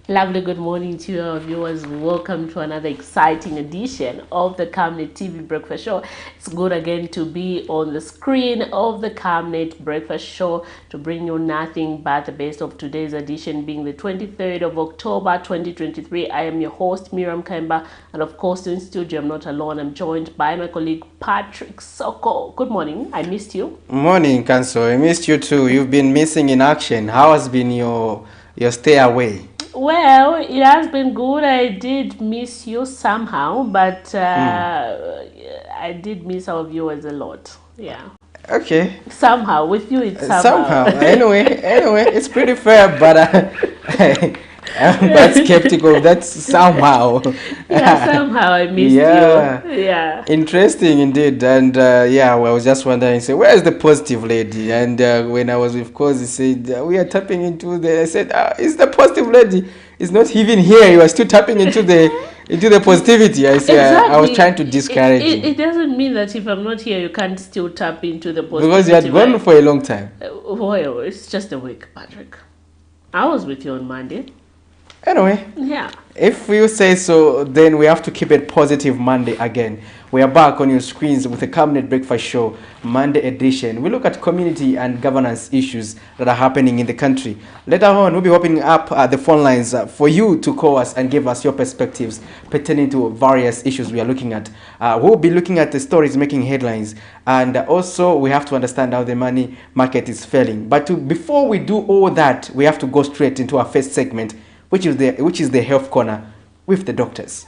Lovely good morning to our viewers. Welcome to another exciting edition of the Camnet TV Breakfast Show. It's good again to be on the screen of the Camnet Breakfast Show to bring you nothing but the best of today's edition, being the 23rd of October 2023. I am your host, Miriam Kemba, and of course in studio I'm not alone. I'm joined by my colleague Patrick Soko. Good morning. I missed you. Morning, Kanso. I missed you too. You've been missing in action. How has been your stay away? Well, it has been good. I did miss you somehow, but I did miss our viewers a lot. Yeah. Okay. Somehow, with you, it's Somehow. somehow. Anyway, it's pretty fair, but I'm but skeptical. That's somehow. Yeah, somehow I missed Yeah. you. Yeah. Interesting indeed. And yeah, well, I was just wondering, say, where's the positive lady? And when I was with Kozi, he said, we are tapping into the. I said, it's the positive lady. It's not even here. You are still tapping into the positivity. I said, Exactly. I was trying to discourage him. It doesn't mean that if I'm not here, you can't still tap into the positivity. Because you had gone for a long time. Well, it's just a week, Patrick. I was with you on Monday. Anyway, Yeah. if you say so, then we have to keep it positive Monday again. We are back on your screens with the Camnet Breakfast Show, Monday edition. We look at community and governance issues that are happening in the country. Later on, we'll be opening up the phone lines for you to call us and give us your perspectives pertaining to various issues we are looking at. We'll be looking at the stories making headlines, and also we have to understand how the money market is failing. But before we do all that, we have to go straight into our first segment, which is the health corner with the doctors.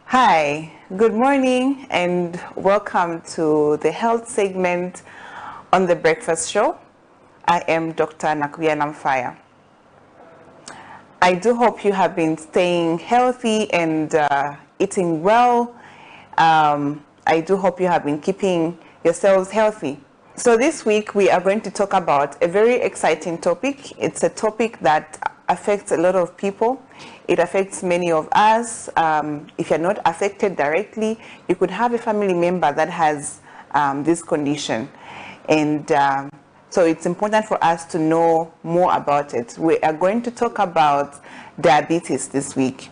Hi, good morning and welcome to the health segment on the Breakfast Show. I am Dr. Nakuya Namfaya. I do hope you have been staying healthy and eating well. I do hope you have been keeping yourselves healthy. So this week we are going to talk about a very exciting topic. It's a topic that affects a lot of people. It affects many of us. If you're not affected directly, you could have a family member that has this condition. And so it's important for us to know more about it. We are going to talk about diabetes this week.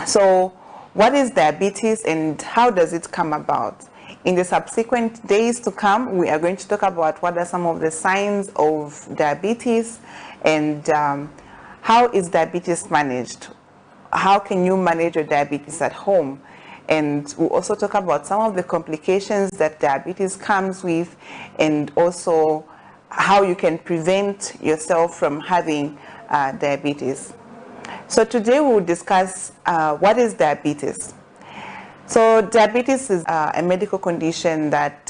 So what is diabetes and how does it come about? In the subsequent days to come, we are going to talk about what are some of the signs of diabetes and how is diabetes managed? How can you manage your diabetes at home? And we'll also talk about some of the complications that diabetes comes with and also how you can prevent yourself from having diabetes. So today we'll discuss what is diabetes. So diabetes is a medical condition that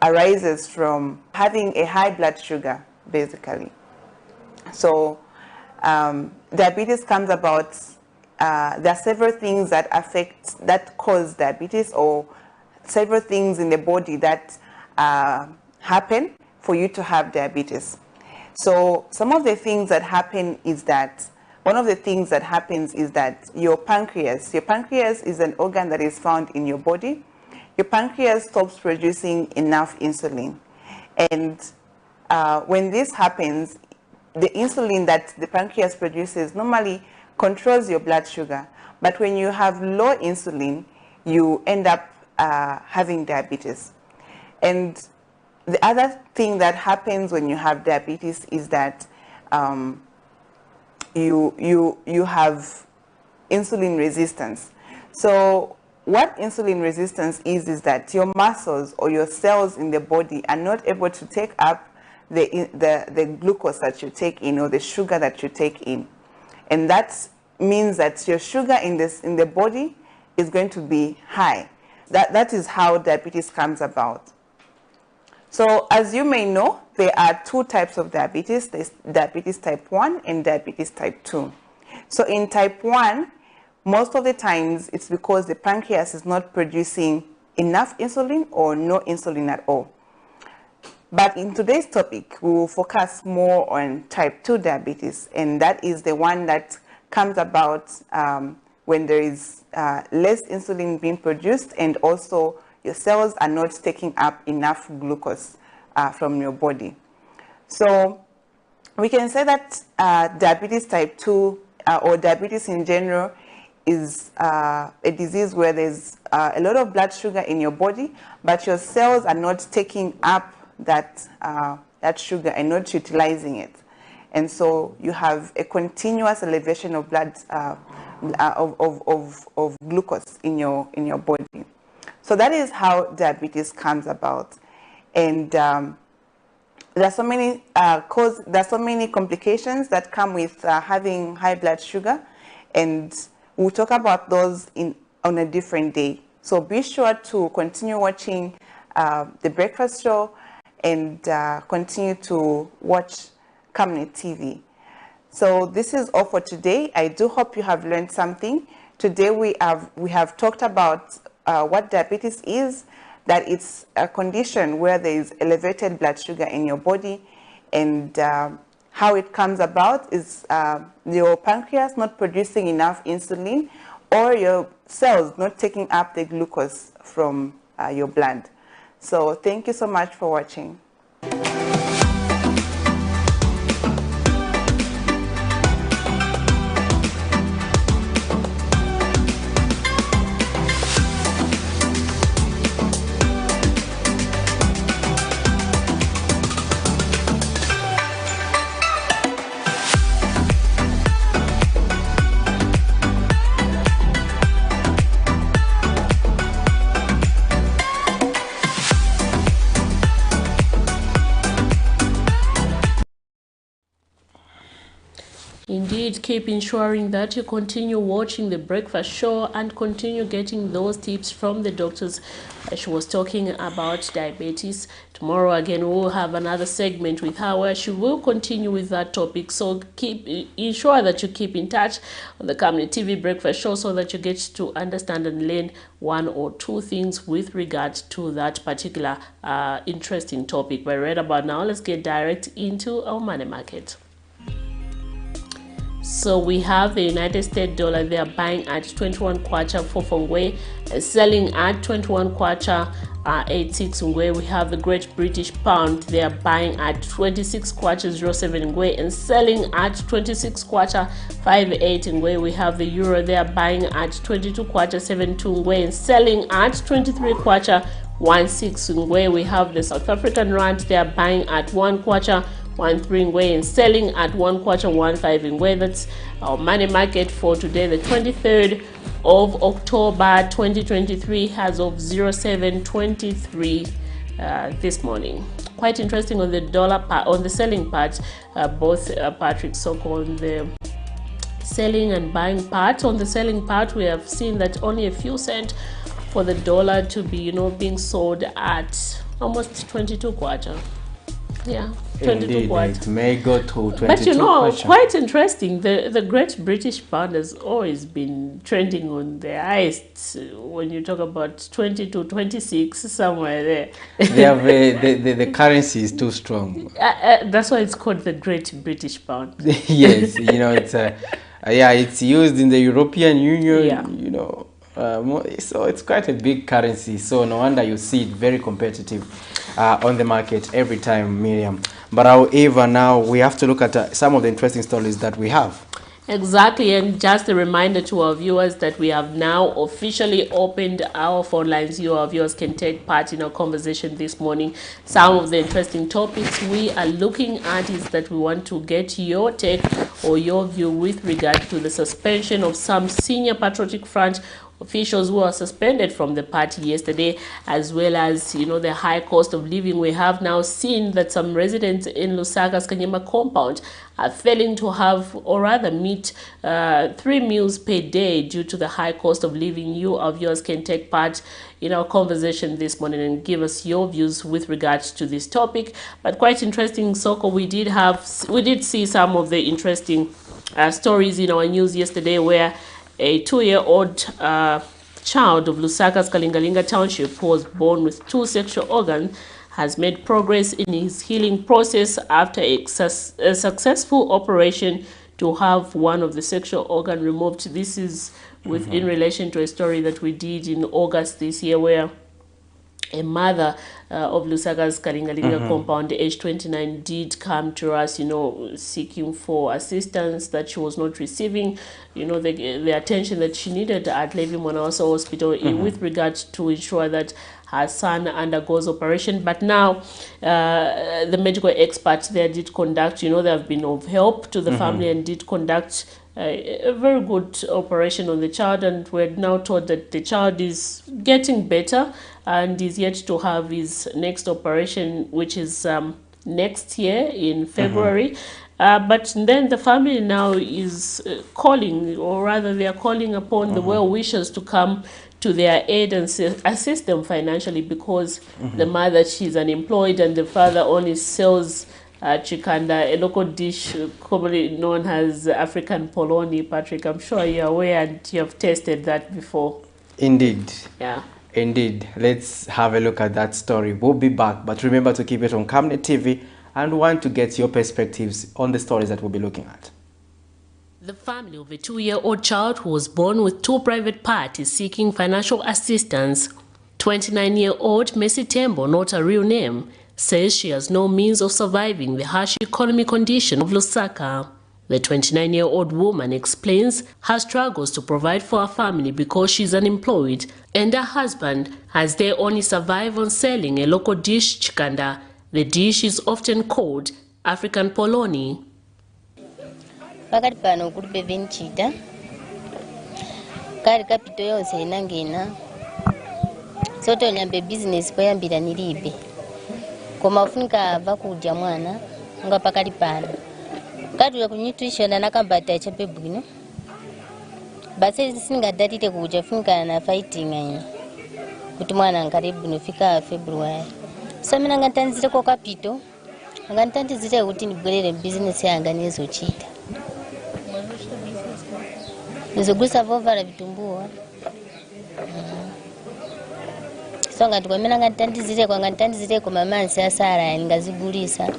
arises from having a high blood sugar, basically. So diabetes comes about, there are several things that cause diabetes, or several things in the body that happen for you to have diabetes. So some of the things that happen is that, one of the things that happens is that your pancreas is an organ that is found in your body. Your pancreas stops producing enough insulin. And when this happens, the insulin that the pancreas produces normally controls your blood sugar. But when you have low insulin, you end up having diabetes. And the other thing that happens when you have diabetes is that you have insulin resistance. So what insulin resistance is that your muscles or your cells in the body are not able to take up the glucose that you take in, or the sugar that you take in. And that means that your sugar in the body is going to be high. That is how diabetes comes about. So as you may know, there are two types of diabetes. There's diabetes type 1 and diabetes type 2. So in type 1, most of the times it's because the pancreas is not producing enough insulin or no insulin at all. But in today's topic, we will focus more on type 2 diabetes, and that is the one that comes about when there is less insulin being produced, and also your cells are not taking up enough glucose from your body. So we can say that diabetes type 2 or diabetes in general is a disease where there's a lot of blood sugar in your body, but your cells are not taking up that sugar and not utilizing it. And so you have a continuous elevation of blood of glucose in your body. So that is how diabetes comes about. And there are so many complications that come with having high blood sugar, and we'll talk about those on a different day. So be sure to continue watching The Breakfast Show and continue to watch Camnet TV. So this is all for today. I do hope you have learned something. Today we have talked about what diabetes is, that it's a condition where there is elevated blood sugar in your body, and how it comes about is your pancreas not producing enough insulin, or your cells not taking up the glucose from your blood. So thank you so much for watching. Indeed, keep ensuring that you continue watching The Breakfast Show and continue getting those tips from the doctors. She was talking about diabetes. Tomorrow again, we'll have another segment with her where she will continue with that topic. So ensure that you keep in touch on the Camnet TV Breakfast Show so that you get to understand and learn one or two things with regard to that particular interesting topic. But right about now, let's get direct into our money market. So we have the United States dollar. They are buying at 21 kwacha 4 ngwe, selling at 21 kwacha 86 ngwe. We have the Great British Pound. They are buying at 26 kwacha 07 ngwe and selling at 26 kwacha 58 ngwe. We have the Euro. They are buying at 22 kwacha 72 ngwe and selling at 23 kwacha 16 ngwe. We have the South African Rand. They are buying at 1 kwacha 13 ngwe and selling at 1 kwacha 15 ngwe. That's our money market for today, the 23rd of October 2023, as of 07:23 this morning. Quite interesting on the dollar part, on the selling part, both Patrick Soko on the selling and buying part. On the selling part, we have seen that only a few cents for the dollar to be, being sold at almost 22 kwacha. Yeah, 22 kwacha. It may go to 22 But kwacha. quite interesting. The Great British Pound has always been trending on the highest when you talk about 22, 26, somewhere there. The currency is too strong. That's why it's called the Great British Pound. Yes, it's it's used in the European Union. Yeah. So it's quite a big currency. So no wonder you see it very competitive on the market every time, Miriam. But however, now we have to look at some of the interesting stories that we have. Exactly, and just a reminder to our viewers that we have now officially opened our phone lines. You, our viewers, can take part in our conversation this morning. Some of the interesting topics we are looking at is that we want to get your take or your view with regard to the suspension of some senior Patriotic Front officials who are suspended from the party yesterday, as well as, the high cost of living. We have now seen that some residents in Lusaka's KANYAMA compound are failing to have, or rather meet, 3 meals per day due to the high cost of living. You, our viewers, can take part in our conversation this morning and give us your views with regards to this topic. But quite interesting, Soko, we did see some of the interesting stories in our news yesterday, where a 2-year-old child of Lusaka's Kalingalinga township, who was born with 2 sexual organs, has made progress in his healing process after a successful operation to have one of the sexual organ removed. This is in relation to a story that we did in August this year, where a mother of Lusaka's Kalingalinga compound, age 29, did come to us, seeking for assistance that she was not receiving, the attention that she needed at Levi Mwanawasa Hospital with regards to ensure that her son undergoes operation. But now the medical experts there did conduct, they have been of help to the family and did conduct a very good operation on the child, and we're now told that the child is getting better and is yet to have his next operation, which is next year in February. But then the family now is calling, or rather they are calling upon the well-wishers to come to their aid and assist them financially, because the mother, she's unemployed, and the father only sells chikanda, a local dish commonly known as African polony. Patrick, I'm sure you're aware and you have tasted that before. Indeed. Yeah. Indeed. Let's have a look at that story. We'll be back, but remember to keep it on Camnet TV and want to get your perspectives on the stories that we'll be looking at. The family of a 2-year-old child who was born with 2 private parts is seeking financial assistance. 29-year-old Mercy Tembo, not a real name, says she has no means of surviving the harsh economic condition of Lusaka. The 29-year-old woman explains her struggles to provide for her family because she's unemployed, and her husband has they only survive on selling a local dish, chikanda. The dish is often called African polony. Pakati pano kuli bevenchita kali kapito yonse inangena soto nyambe business poyambira nilibe koma ufunika vakudya mwana nga pakati pano kati ku nutrition anakambata chape bwino base singadatite kudya funika na fighting ayi kuti mwana ngaribu nofika February. So mina ngantanzire ko kapito ngantanzire kuti nibwerere business yanga nizochita. Nizogusa vovala vitumbua. So ngatukwamena ngantandizire kwa ngantandizire kwa mamansi asara ngazigulisa.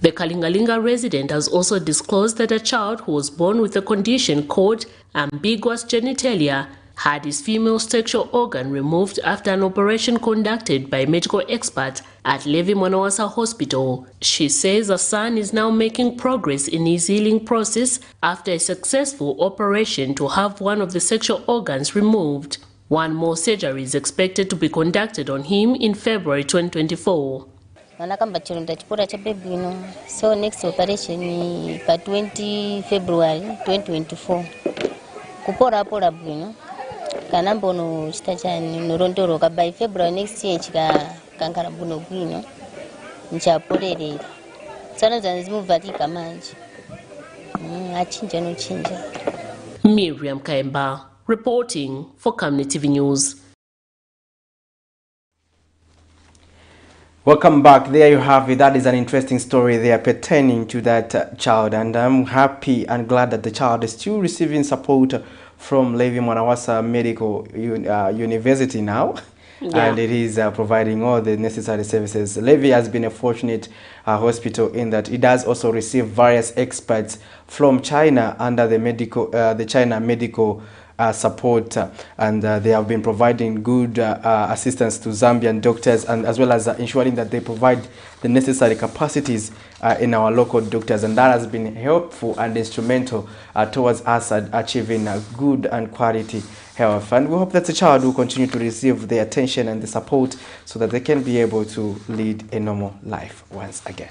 The Kalingalinga resident has also disclosed that a child who was born with a condition called ambiguous genitalia had his female sexual organ removed after an operation conducted by medical experts at Levi Mwanawasa Hospital. She says her son is now making progress in his healing process after a successful operation to have one of the sexual organs removed. One more surgery is expected to be conducted on him in February 2024. So next operation is 20 February 2024. Kupora pora bwino. Kanambono chitachani norondoro by February next year chika kankara buno bwino. Nchaporere. Sana zanzimuvatika manje. Achinja no chinja. Miriam Kaimba reporting for Camnet TV News. Welcome back. There you have it. That is an interesting story there pertaining to that child, and I'm happy and glad that the child is still receiving support from Levi Mwanawasa Medical University now. Yeah. And it is providing all the necessary services. Levi has been a fortunate hospital in that it does also receive various experts from China under the China medical support, and they have been providing good assistance to Zambian doctors, and as well as ensuring that they provide the necessary capacities in our local doctors, and that has been helpful and instrumental towards us achieving good and quality health. And we hope that the child will continue to receive the attention and the support so that they can be able to lead a normal life once again.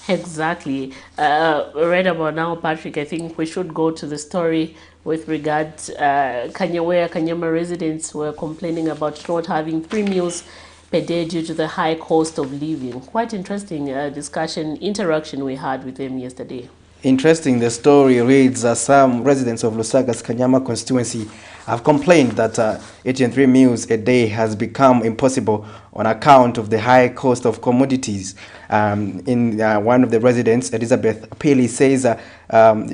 Exactly. Right about now, Patrick, I think we should go to the story with regard where Kanyama residents were complaining about not having 3 meals per day due to the high cost of living. Quite interesting interaction we had with them yesterday. Interesting, the story reads some residents of Lusaka's Kanyama constituency have complained that eating 3 meals a day has become impossible on account of the high cost of commodities. One of the residents, Elizabeth Pili, says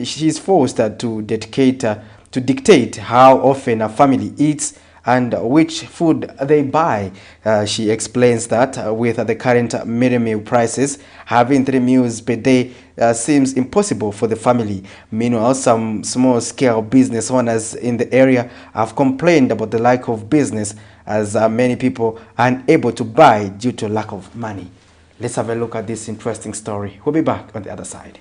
she's forced to dictate how often a family eats and which food they buy. She explains that with the current minimum meal prices, having 3 meals per day seems impossible for the family. Meanwhile, some small-scale business owners in the area have complained about the lack of business, as many people are unable to buy due to lack of money. Let's have a look at this interesting story. We'll be back on the other side.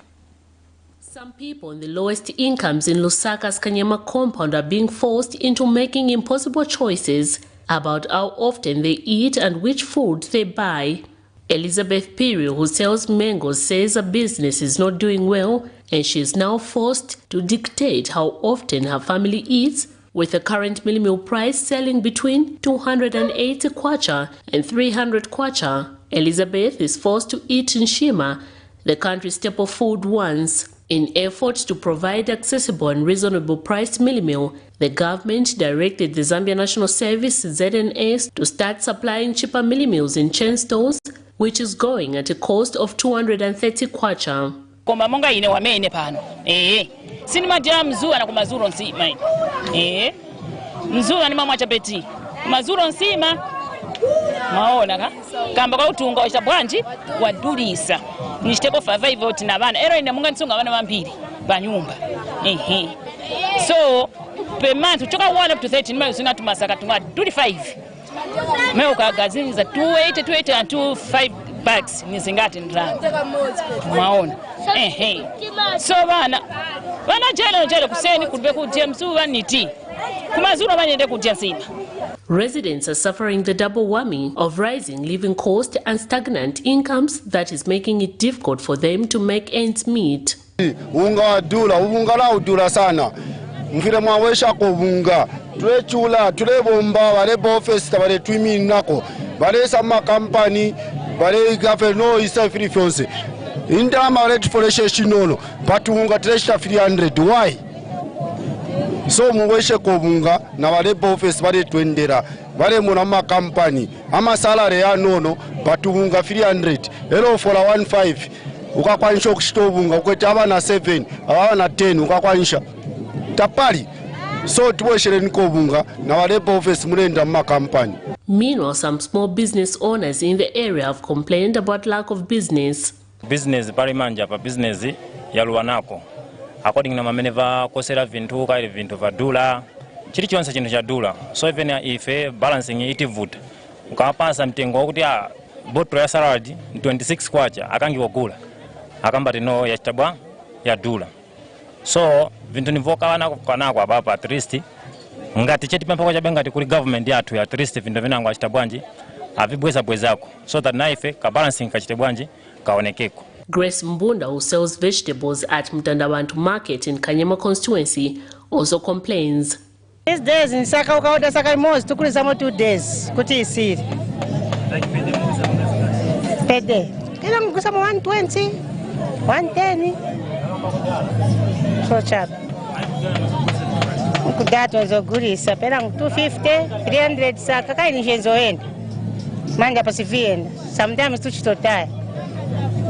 Some people in the lowest incomes in Lusaka's Kanyama compound are being forced into making impossible choices about how often they eat and which food they buy. Elizabeth Piri, who sells mangoes, says her business is not doing well and she is now forced to dictate how often her family eats, with the current meal price selling between 280 kwacha and 300 kwacha. Elizabeth is forced to eat nshima, the country's staple food, once. In efforts to provide accessible and reasonable priced meal, the government directed the Zambia National Service (ZNS) to start supplying cheaper meals in chain stores, which is going at a cost of 230 kwacha. Koma monga ine wamene pano. Sinima jam mzua na kumazuro nsima. Mzua ni mama chapeti. Mazuro nsima. Maona ka? Kamba kwa utunga wa bwanji wadulisa. Nishteko favaive oti na bana. Ero ina munga nsunga wana mambiri ba nyumba. So per month choka 1 up to 13 miles na tumasaka tuma 25. Meo ka gazini za 280 and 25 bags ni zingati ndrangu. Maona. So bana jelo kuseni kulbe kujia msuwa niti. Kumazuro banyende kujia nsima. Residents are suffering the double whammy of rising living costs and stagnant incomes that is making it difficult for them to make ends meet. Unga la udula sana. Mfire mwawesha ko unga. Tule chula, tule bomba, wale office, wale twimi nako. Wale sama company, wale gaveno isa free fiance. Indama wale deforestation nono. Patu unga tresha 300. Why? So muweshe kobunga na wale office wale twendera wale muna company ama salary ya nono batubunga 300 elo for 15 ukakwanisha kushitobunga ukweta abana 7 abana 10 ukakwanisha tapali so tuweshere nikobunga na wale office mulenda mu company. Meanwhile, some small business owners in the area have complained about lack of business. Business pali manja pa business ya luwanako. According na mameneva kosera vintu kaili vintu vadula chili chonse chintu cha dula, so even ife balancing iti vuta ukapasa mtengo wokuti bottle ya salad 26 kwacha akangiwogula akambati no ya chitabwa ya dula, so vintu nivoka wana kanako abapa at least ngati cheti pampa cha benga kuli government yathu ya at least vintu vinango achitabwanji avibwezako so that naife ka balancing ka chitabwanji kaonekeko. Grace Mbunda, who sells vegetables at Mtandabantu Market in Kanyama constituency, also complains. These days in Saka ukaoda Saka most tukulisa mo 2 days kuti isiri. Per day. Kila mkusa mo 120, 110. So chap. Mkudato nzogulisa pera 250, 300 Saka kaini shenzo enda. Manja pasifienda. Sometimes tuchitotaya.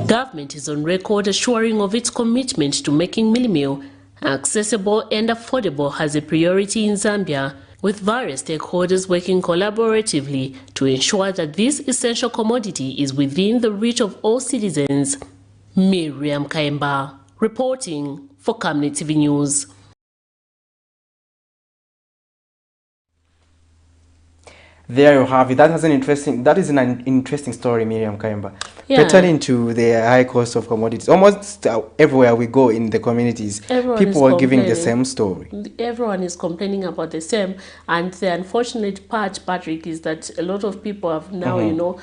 Government is on record assuring of its commitment to making meal accessible and affordable as a priority in Zambia, with various stakeholders working collaboratively to ensure that this essential commodity is within the reach of all citizens. Miriam Kaimba, reporting for Camnet TV News. There you have it. That is an interesting story, Miriam Kaimba. pertaining to the high cost of commodities. Almost everywhere we go in the communities, people are giving the same story. Everyone is complaining about the same, and the unfortunate part, Patrick, is that a lot of people have now, you know,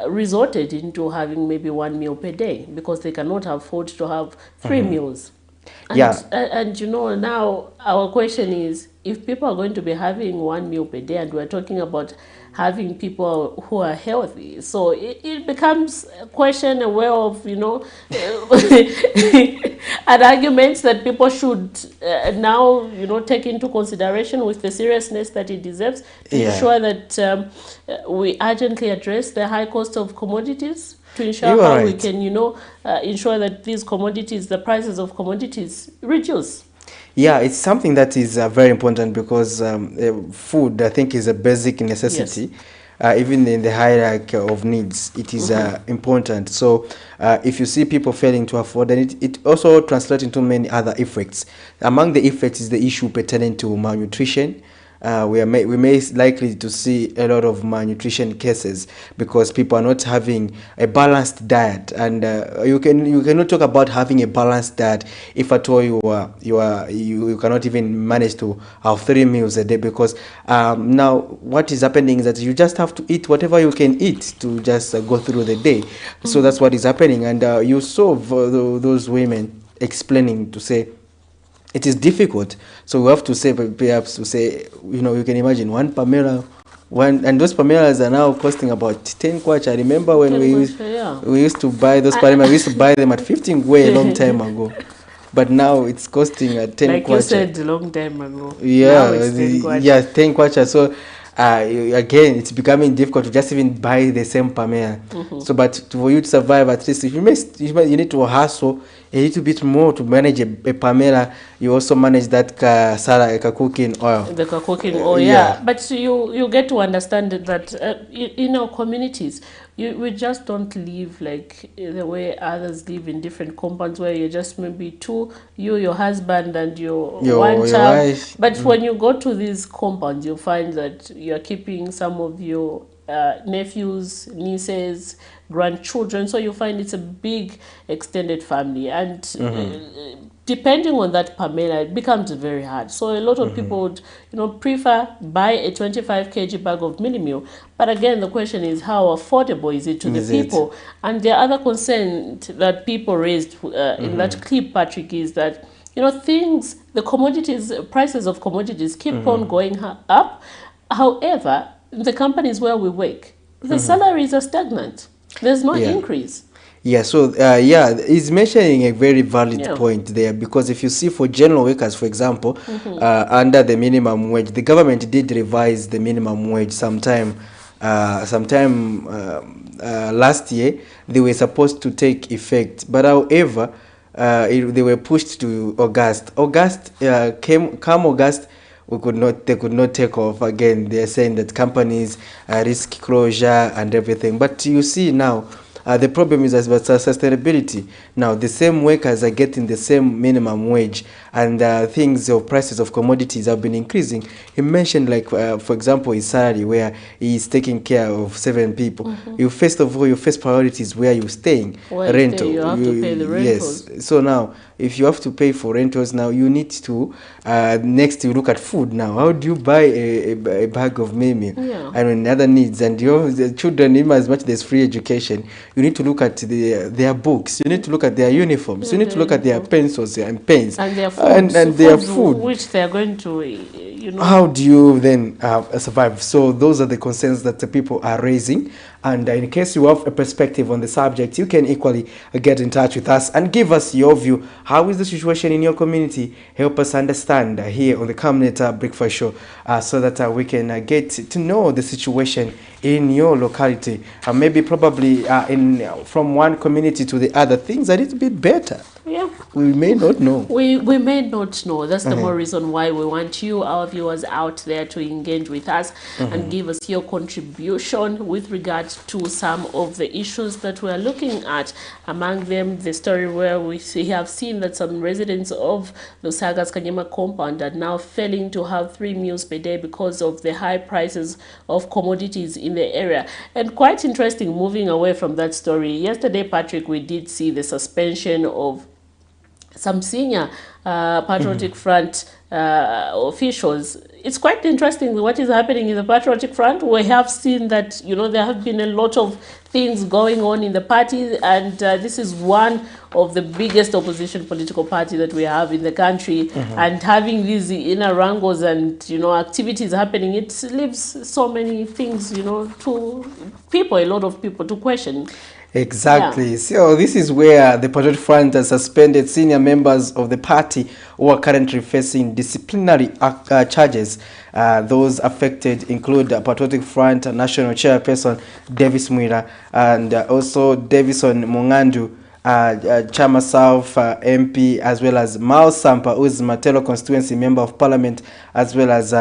resorted into having maybe 1 meal per day because they cannot afford to have 3 meals. And, and you know, now our question is, if people are going to be having 1 meal per day, and we're talking about having people who are healthy, so it becomes a question, a way of, you know, an argument that people should now, you know, take into consideration with the seriousness that it deserves to ensure that we urgently address the high cost of commodities, to ensure how we can, you know, ensure that these commodities, the prices of commodities reduce. Yeah, it's something that is very important because food, I think, is a basic necessity. Even in the hierarchy of needs, it is important. So if you see people failing to afford, then it also translates into many other effects. Among the effects is the issue pertaining to malnutrition. We may likely to see a lot of malnutrition cases because people are not having a balanced diet, and you cannot talk about having a balanced diet if at all you cannot even manage to have 3 meals a day, because now what is happening is that you just have to eat whatever you can eat to just go through the day. So that's what is happening, and you saw those women explaining to say it is difficult. So we have to say, perhaps to say, you know, you can imagine 1 pamela, and those pamelas are now costing about 10 kwacha. I remember when we used to buy those pamelas, we used to buy them at 15 way a long time ago. But now it's costing 10 kwacha. Like you said, a long time ago. Yeah, 10 kwacha. So again, it's becoming difficult to just even buy the same pamela. So, but for you to survive, at least if you need to hustle a little bit more to manage a pamela. You also manage that cooking oil. The cooking oil, But you get to understand that in our communities, we just don't live like the way others live in different compounds where you're just maybe 2, your husband and your 1 child. Wife. But when you go to these compounds, you find that you're keeping some of your nephews, nieces, grandchildren, so you find it's a big extended family, and depending on that pamela, it becomes very hard. So a lot of people would, you know, prefer buy a 25 kg bag of mini meal, but again the question is how affordable is it to the people? And the other concern that people raised in that clip, Patrick, is that, you know, the commodities, prices of commodities keep on going up. However, the companies where we work, the salaries are stagnant. There's no increase. Yeah, so he's mentioning a very valid point there, because if you see for general workers, for example, under the minimum wage, the government did revise the minimum wage sometime last year. They were supposed to take effect, but however, they were pushed to August. Come August, they could not take off again. They are saying that companies risk closure and everything. But you see now, the problem is about sustainability. Now, the same workers are getting the same minimum wage, and prices of commodities have been increasing. He mentioned, like, for example, his salary, where he is taking care of 7 people. Your first priority is where you're staying. Rental. You have to pay the rentals. Yes. So now, if you have to pay for rentals now, you need to next you look at food now. How do you buy a bag of mimi and other needs? And the children, even as much there's free education, you need to look at their books. You need to look at their uniforms. You need to look at their pencils and pens and their food, and their food, which they are going to, you know. How do you then survive? So those are the concerns that the people are raising. And in case you have a perspective on the subject, you can equally get in touch with us and give us your view. How is the situation in your community? Help us understand here on the Camnet Breakfast Show, so that we can get to know the situation in your locality. Maybe probably from one community to the other, things are a little bit better. Yeah. We may not know. We may not know. That's the more reason why we want you, our viewers out there, to engage with us and give us your contribution with regards to some of the issues that we are looking at. Among them, the story where we have seen that some residents of LUSAKA's KANYAMA compound are now failing to have 3 meals per day because of the high prices of commodities in the area. And quite interesting, moving away from that story, yesterday, Patrick, we did see the suspension of some senior Patriotic Front officials. It's quite interesting what is happening in the Patriotic Front. We have seen that, you know, there have been a lot of things going on in the party, and this is one of the biggest opposition political party that we have in the country. And having these inner wrangles and, you know, activities happening, it leaves so many things, you know, to people, a lot of people to question. Exactly. So this is where the Patriotic Front has suspended senior members of the party who are currently facing disciplinary charges. Those affected include Patriotic Front National Chairperson Davis Mwira and also Davison Mungandu, Chama South MP, as well as Mao Sampa, who is Matelo constituency member of parliament, as well as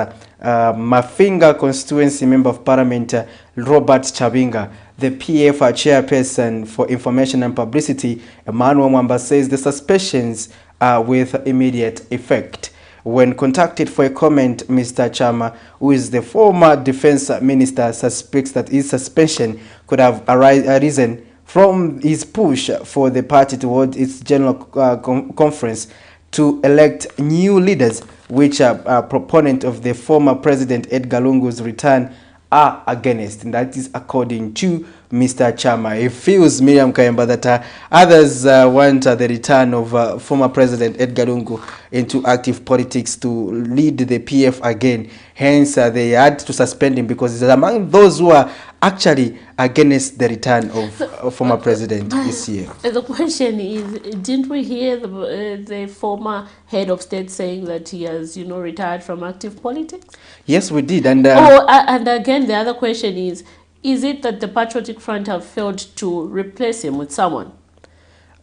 Mafinga constituency member of parliament, Robert Chabinga. The PF chairperson for information and publicity, Emmanuel Mwamba, says the suspensions are with immediate effect. When contacted for a comment, Mr. Chama, who is the former defense minister, suspects that his suspension could have arisen from his push for the party toward its general conference to elect new leaders, which are proponent of the former president Edgar Lungu's return are against, and that is according to Mr. Chama. It feels, Miriam Kayamba, that others want the return of former President Edgar Lungu into active politics to lead the PF again. Hence, they had to suspend him because he's among those who are actually against the return of former president this year. The question is, didn't we hear the former head of state saying that he has, you know, retired from active politics? Yes, we did. And and again, the other question is it that the Patriotic Front have failed to replace him with someone?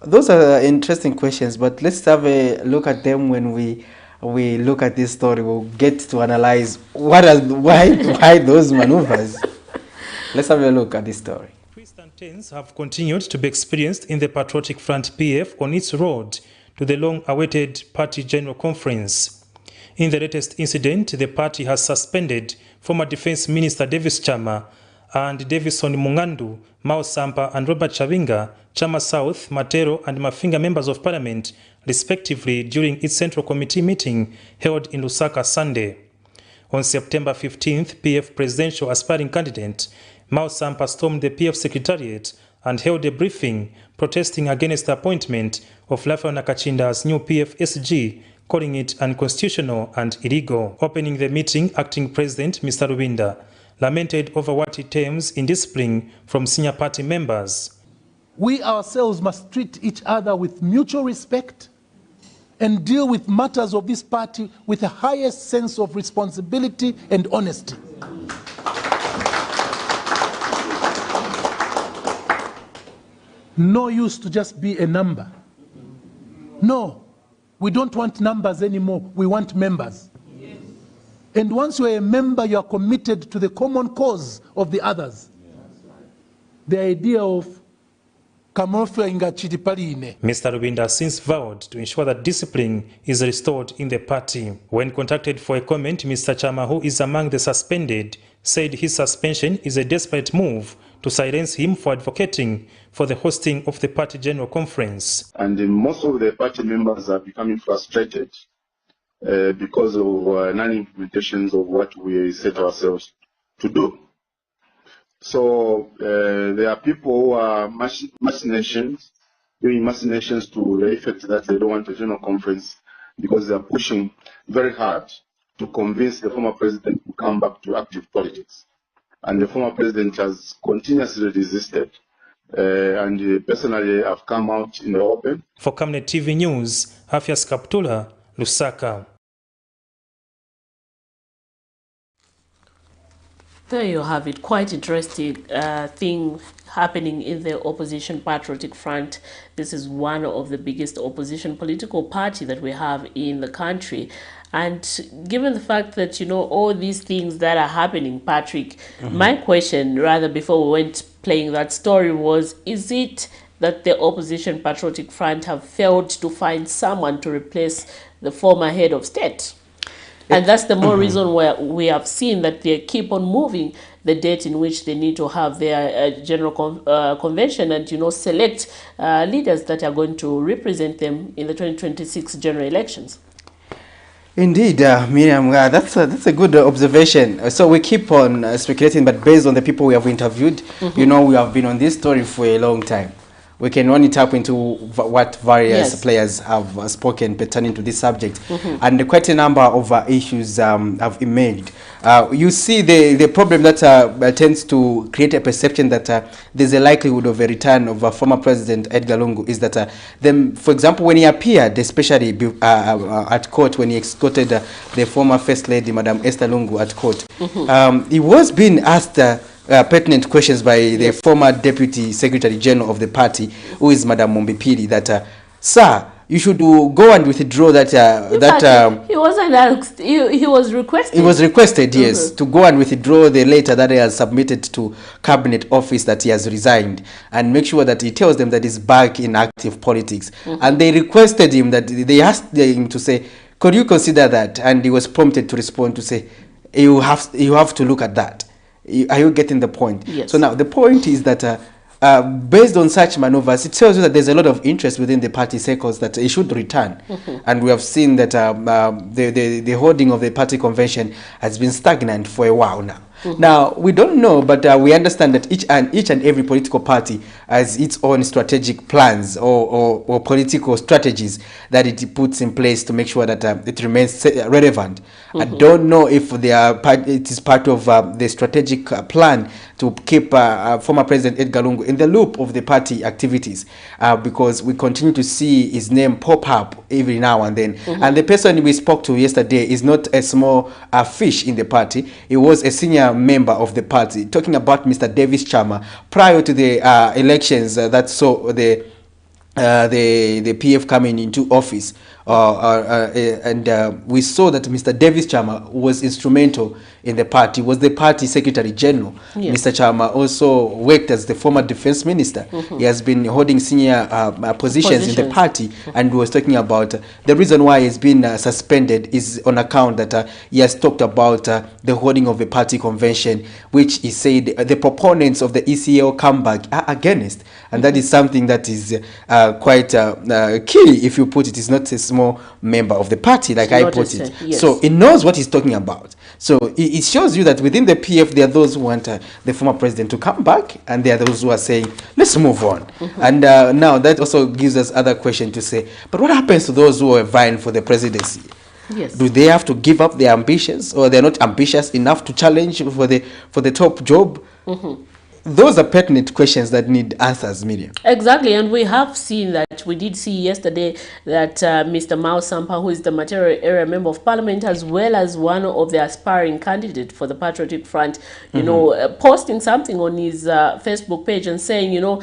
Those are interesting questions, but let's have a look at them when we look at this story. We'll get to analyze why those maneuvers. Let's have a look at this story. Twists and turns have continued to be experienced in the Patriotic Front PF on its road to the long-awaited party general conference. In the latest incident, the party has suspended former Defense Minister Davis Chama and Davison Mungandu, Mao Sampa and Robert Chabinga, Chama South, Matero and Mafinga members of parliament, respectively, during its Central Committee meeting held in Lusaka Sunday. On September 15th, PF presidential aspiring candidate Mao Sampa stormed the PF secretariat and held a briefing protesting against the appointment of Rafael Nakachinda as new PF SG, calling it unconstitutional and illegal. Opening the meeting, acting president Mr. Rubinda lamented over what he terms indiscipline from senior party members. We ourselves must treat each other with mutual respect and deal with matters of this party with the highest sense of responsibility and honesty. No use to just be a number. No, we don't want numbers anymore. We want members. Yes. And once you're a member, you are committed to the common cause of the others. Yes. The idea of Mr. Rubinda has since vowed to ensure that discipline is restored in the party. When contacted for a comment, Mr. Chama, who is among the suspended, said his suspension is a desperate move to silence him for advocating for the hosting of the party general conference. And most of the party members are becoming frustrated because of non-implementations of what we set ourselves to do. So there are people who are machinations, doing machinations to the effect that they don't want a general conference because they are pushing very hard to convince the former president to come back to active politics. And the former president has continuously resisted. And personally, I've come out in the open. For Camnet TV News, Afias Kaptula, Lusaka. There you have it. Quite interesting thing happening in the opposition Patriotic Front. This is one of the biggest opposition political party that we have in the country. And given the fact that, you know, all these things that are happening, Patrick, my question, rather, before we went playing that story was, is it that the opposition Patriotic Front have failed to find someone to replace the former head of state? And that's the more reason why we have seen that they keep on moving the date in which they need to have their general convention and, you know, select leaders that are going to represent them in the 2026 general elections. Indeed, Miriam, that's a good observation. So we keep on speculating, but based on the people we have interviewed, you know, we have been on this story for a long time. We can only tap into what various players have spoken pertaining to this subject. And quite a number of issues have emerged. You see the problem that tends to create a perception that there's a likelihood of a return of former President Edgar Lungu is that, for example, when he appeared, especially at court, when he escorted the former First Lady, Madam Esther Lungu, at court, he was being asked pertinent questions by the former Deputy Secretary General of the party, who is Madam Mombipili, that, sir, you should go and withdraw that. He wasn't asked. He was requested. He was requested, yes, to go and withdraw the letter that he has submitted to Cabinet Office that he has resigned, and make sure that he tells them that he's back in active politics. And they requested him, that they asked him to say, could you consider that? And he was prompted to respond to say, you have to look at that. Are you getting the point? Yes. So now the point is that based on such maneuvers, it tells you that there's a lot of interest within the party circles that it should return. And we have seen that the holding of the party convention has been stagnant for a while now. Now, we don't know, but we understand that each and every political party has its own strategic plans or political strategies that it puts in place to make sure that it remains relevant. I don't know if it is part of the strategic plan to keep former President Edgar Lungu in the loop of the party activities, because we continue to see his name pop up every now and then. And the person we spoke to yesterday is not a small fish in the party. He was a senior member of the party, talking about Mr. Davis Chama prior to the elections that saw the PF coming into office. And we saw that Mr. Davis Chama was instrumental in the party, was the party secretary general. Mr. Chama also worked as the former defense minister. He has been holding senior positions in the party, and was talking about the reason why he's been suspended is on account that he has talked about the holding of a party convention, which he said the proponents of the ECL comeback are against. And that is something that is quite key, if you put it. Is not a small member of the party, like I put it. So he knows what he's talking about. So it shows you that within the PF, there are those who want the former president to come back, and there are those who are saying, let's move on. And now that also gives us other question to say, but what happens to those who are vying for the presidency? Do they have to give up their ambitions, or they're not ambitious enough to challenge for the top job? Those are pertinent questions that need answers, Miriam. Exactly, and we have seen that. We did see yesterday that Mr. Mao Sampa, who is the Material Area Member of Parliament, as well as one of the aspiring candidates for the Patriotic Front, you know, posting something on his Facebook page and saying, you know,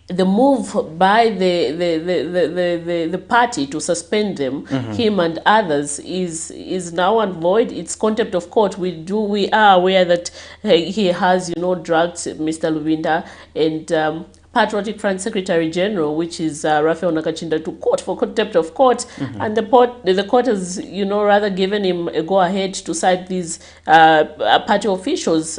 the move by the party to suspend them, him and others, is now and void. It's contempt of court. We are aware that he has, you know, dragged Mr. Lubinda and Patriotic Front Secretary General, which is Raphael Nakachinda, to court for contempt of court, and the court has, you know, rather given him a go ahead to cite these party officials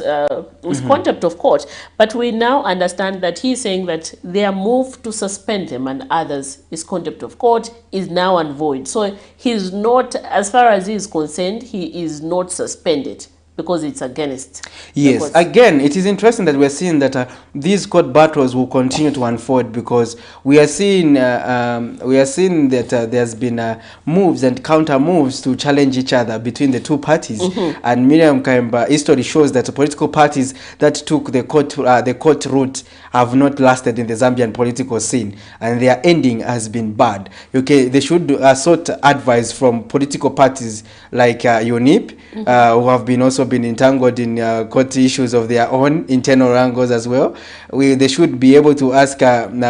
with contempt of court. But we now understand that he's saying that their move to suspend him and others is contempt of court, is now and void. So he's not, as far as he is concerned, he is not suspended, because it's against. Yes, again, it is interesting that we're seeing that these court battles will continue to unfold, because we are seeing that there's been moves and counter moves to challenge each other between the two parties. And Miriam Kaimba, history shows that political parties that took the court route have not lasted in the Zambian political scene, and their ending has been bad. Okay, they should sought advice from political parties like UNIP, who have been also also been entangled in court issues of their own internal wrangles as well. They should be able to ask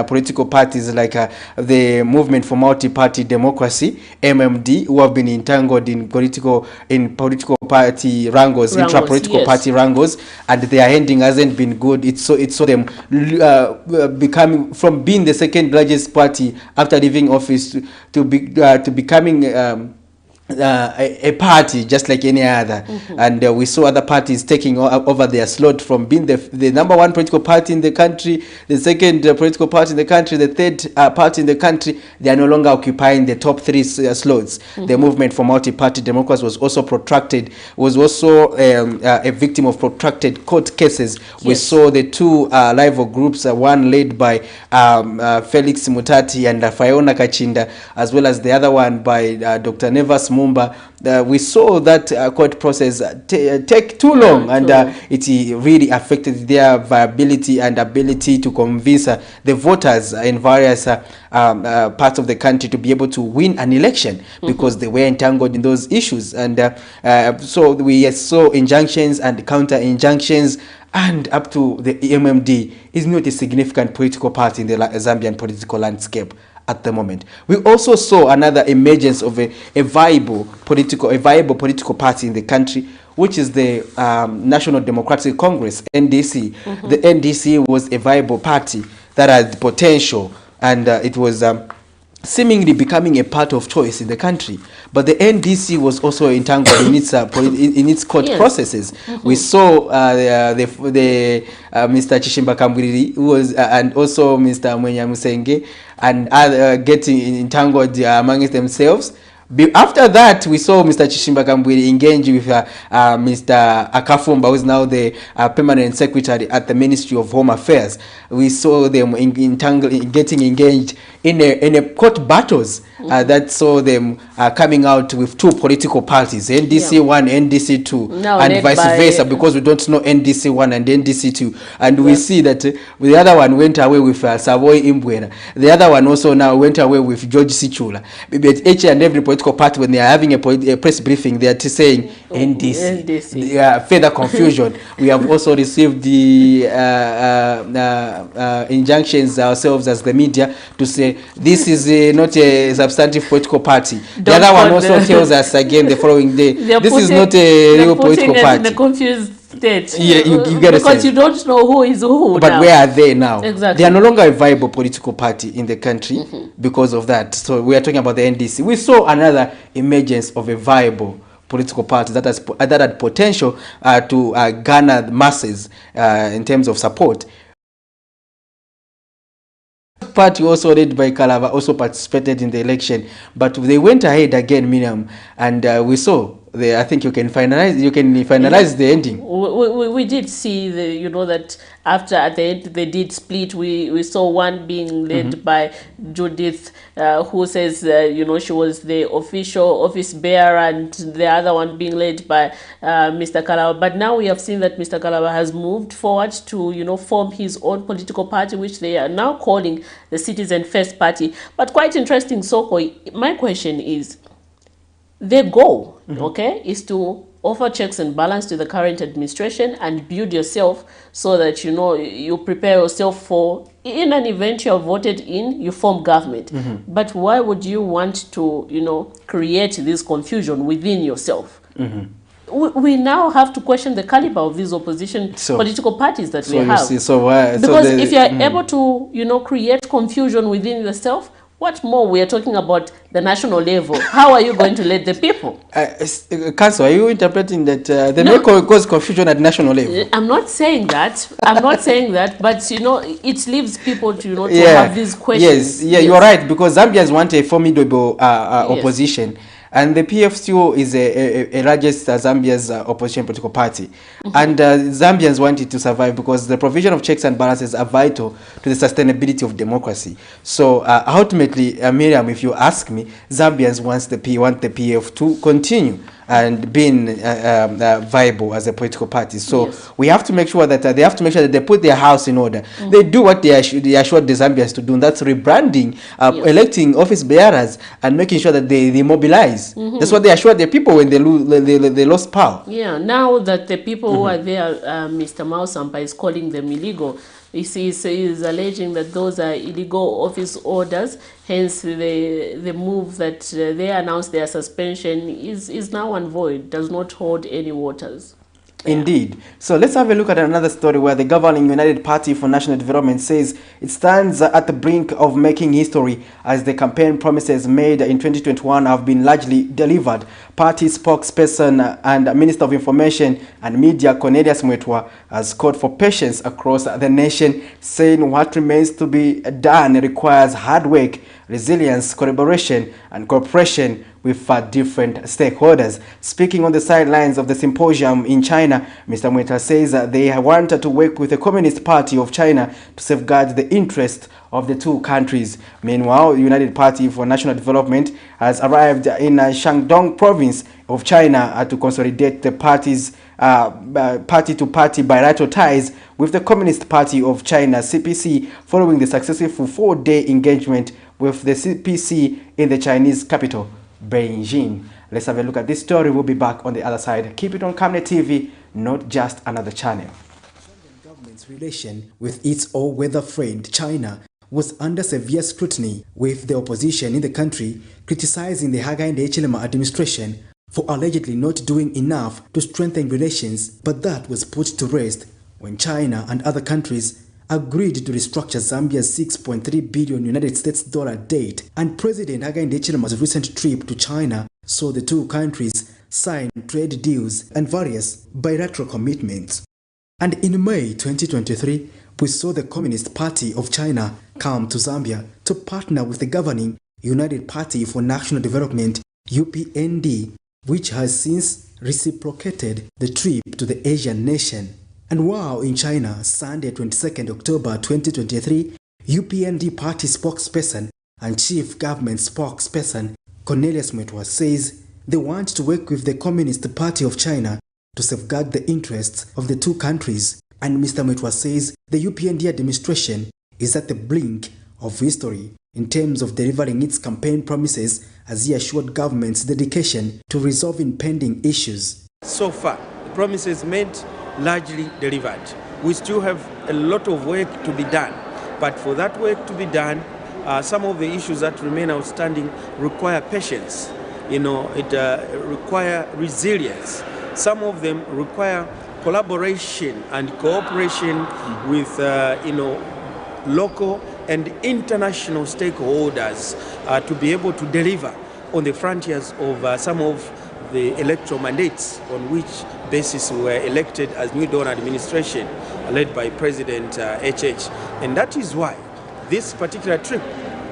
political parties like the Movement for Multi-Party Democracy, MMD, who have been entangled in political party wrangles, intra-political party wrangles, and their ending hasn't been good. It saw them becoming from being the second largest party after leaving office to becoming a party just like any other. And we saw other parties taking over their slot from being the number one political party in the country, the second political party in the country, the third party in the country. They are no longer occupying the top three slots. The Movement for Multi-Party Democracy was also a victim of protracted court cases. We saw the two rival groups, one led by Felix Mutati and Fiona Kachinda, as well as the other one by Dr. Nevas Mumba. We saw that court process take too long, and it really affected their viability and ability to convince the voters in various parts of the country to be able to win an election, because they were entangled in those issues. And so we saw injunctions and counter injunctions, and up to the MMD is not a significant political party in the Zambian political landscape at the moment. We also saw another emergence of a viable political party in the country, which is the National Democratic Congress, NDC. The NDC was a viable party that had potential, and it was seemingly becoming a part of choice in the country. But the NDC was also entangled in its court processes. We saw the Mr. Chishimba Kambwiri, who was and also Mr. Mwenya Musenge, and other getting entangled amongst themselves. After that, we saw Mr. Chishimba Kambwiri engage with Mr. Akafumba, who is now the permanent secretary at the Ministry of Home Affairs. We saw them getting engaged in a court battles that saw them coming out with two political parties, NDC 1, NDC 2, and vice versa, because we don't know NDC 1 and NDC 2. And we see that the other one went away with Savoy Imbwena. The other one also now went away with George Sichula. But each and every political party, when they are having a press briefing, they are saying NDC. Further confusion. We have also received the injunctions ourselves as the media to say this is not a substantive political party. The other one also tells us again the following day, this is not a real political party. In a confused state. Yeah, you get it. Because you don't know who is who. But now, where are they now? Exactly. They are no longer a viable political party in the country because of that. So we are talking about the NDC. We saw another emergence of a viable political party that had potential to garner masses in terms of support. Party also led by Kalava also participated in the election, but they went ahead again, Miriam, and we saw. I think you can finalize the ending. We did see that after at the end they did split. We saw one being led by Judith, who says she was the official office bearer, and the other one being led by Mr. Kalava. But now we have seen that Mr. Kalava has moved forward to form his own political party, which they are now calling the Citizen First Party. But quite interesting, Soko. My question is, their goal, is to offer checks and balance to the current administration and build yourself so that you prepare yourself for, in an event you are voted in, you form government. But why would you want to create this confusion within yourself? We now have to question the caliber of these opposition political parties that we have. Because if you are able to create confusion within yourself, what more? We are talking about the national level. How are you going to let the people? Council, are you interpreting that they may cause confusion at national level? I'm not saying that. But it leaves people to to have these questions. Yes, you are right, because Zambians want a formidable opposition. And the PF still is a largest Zambia's opposition political party. And Zambians want it to survive because the provision of checks and balances are vital to the sustainability of democracy. So ultimately, Miriam, if you ask me, Zambians want the PF to continue and being viable as a political party. So we have to make sure that they have to make sure that they put their house in order. They do what they assured the Zambians to do, and that's rebranding, electing office bearers, and making sure that they mobilize. That's what they assured the people when they lost power. Yeah, now that the people who are there, Mr. Mausampa is calling them illegal. He is alleging that those are illegal office orders, hence the move that they announced their suspension is now and void, does not hold any waters. Indeed. So let's have a look at another story where the governing United Party for National Development says it stands at the brink of making history as the campaign promises made in 2021 have been largely delivered. Party spokesperson and Minister of Information and Media Cornelius Mwetwa has called for patience across the nation, saying what remains to be done requires hard work, resilience, collaboration and cooperation with different stakeholders. Speaking on the sidelines of the symposium in China, Mr. Mweta says they wanted to work with the Communist Party of China to safeguard the interests of the two countries. Meanwhile, the United Party for National Development has arrived in Shandong province of China to consolidate the party's party-to-party bilateral ties with the Communist Party of China, CPC, following the successful 4-day engagement with the CPC in the Chinese capital, Beijing. Let's have a look at this story. We'll be back on the other side. Keep it on Camnet TV, not just another channel. The government's relation with its all-weather friend China was under severe scrutiny, with the opposition in the country criticizing the Hakainde Hichilema administration for allegedly not doing enough to strengthen relations, but that was put to rest when China and other countries agreed to restructure Zambia's $6.3 billion United States debt, and President Hakainde Hichilema's recent trip to China saw the two countries sign trade deals and various bilateral commitments. And in May 2023, we saw the Communist Party of China come to Zambia to partner with the governing United Party for National Development, UPND, which has since reciprocated the trip to the Asian nation. And while in China, Sunday 22nd October 2023, UPND party spokesperson and chief government spokesperson Cornelius Mwetwa says they want to work with the Communist Party of China to safeguard the interests of the two countries. And Mr. Mwetwa says the UPND administration is at the brink of history in terms of delivering its campaign promises, as he assured government's dedication to resolving pending issues. So far, the promises made largely delivered. We still have a lot of work to be done, but for that work to be done, some of the issues that remain outstanding require patience. It require resilience. Some of them require collaboration and cooperation with local and international stakeholders to be able to deliver on the frontiers of some of the electoral mandates on which basis we were elected as New Dawn administration led by President HH. And that is why this particular trip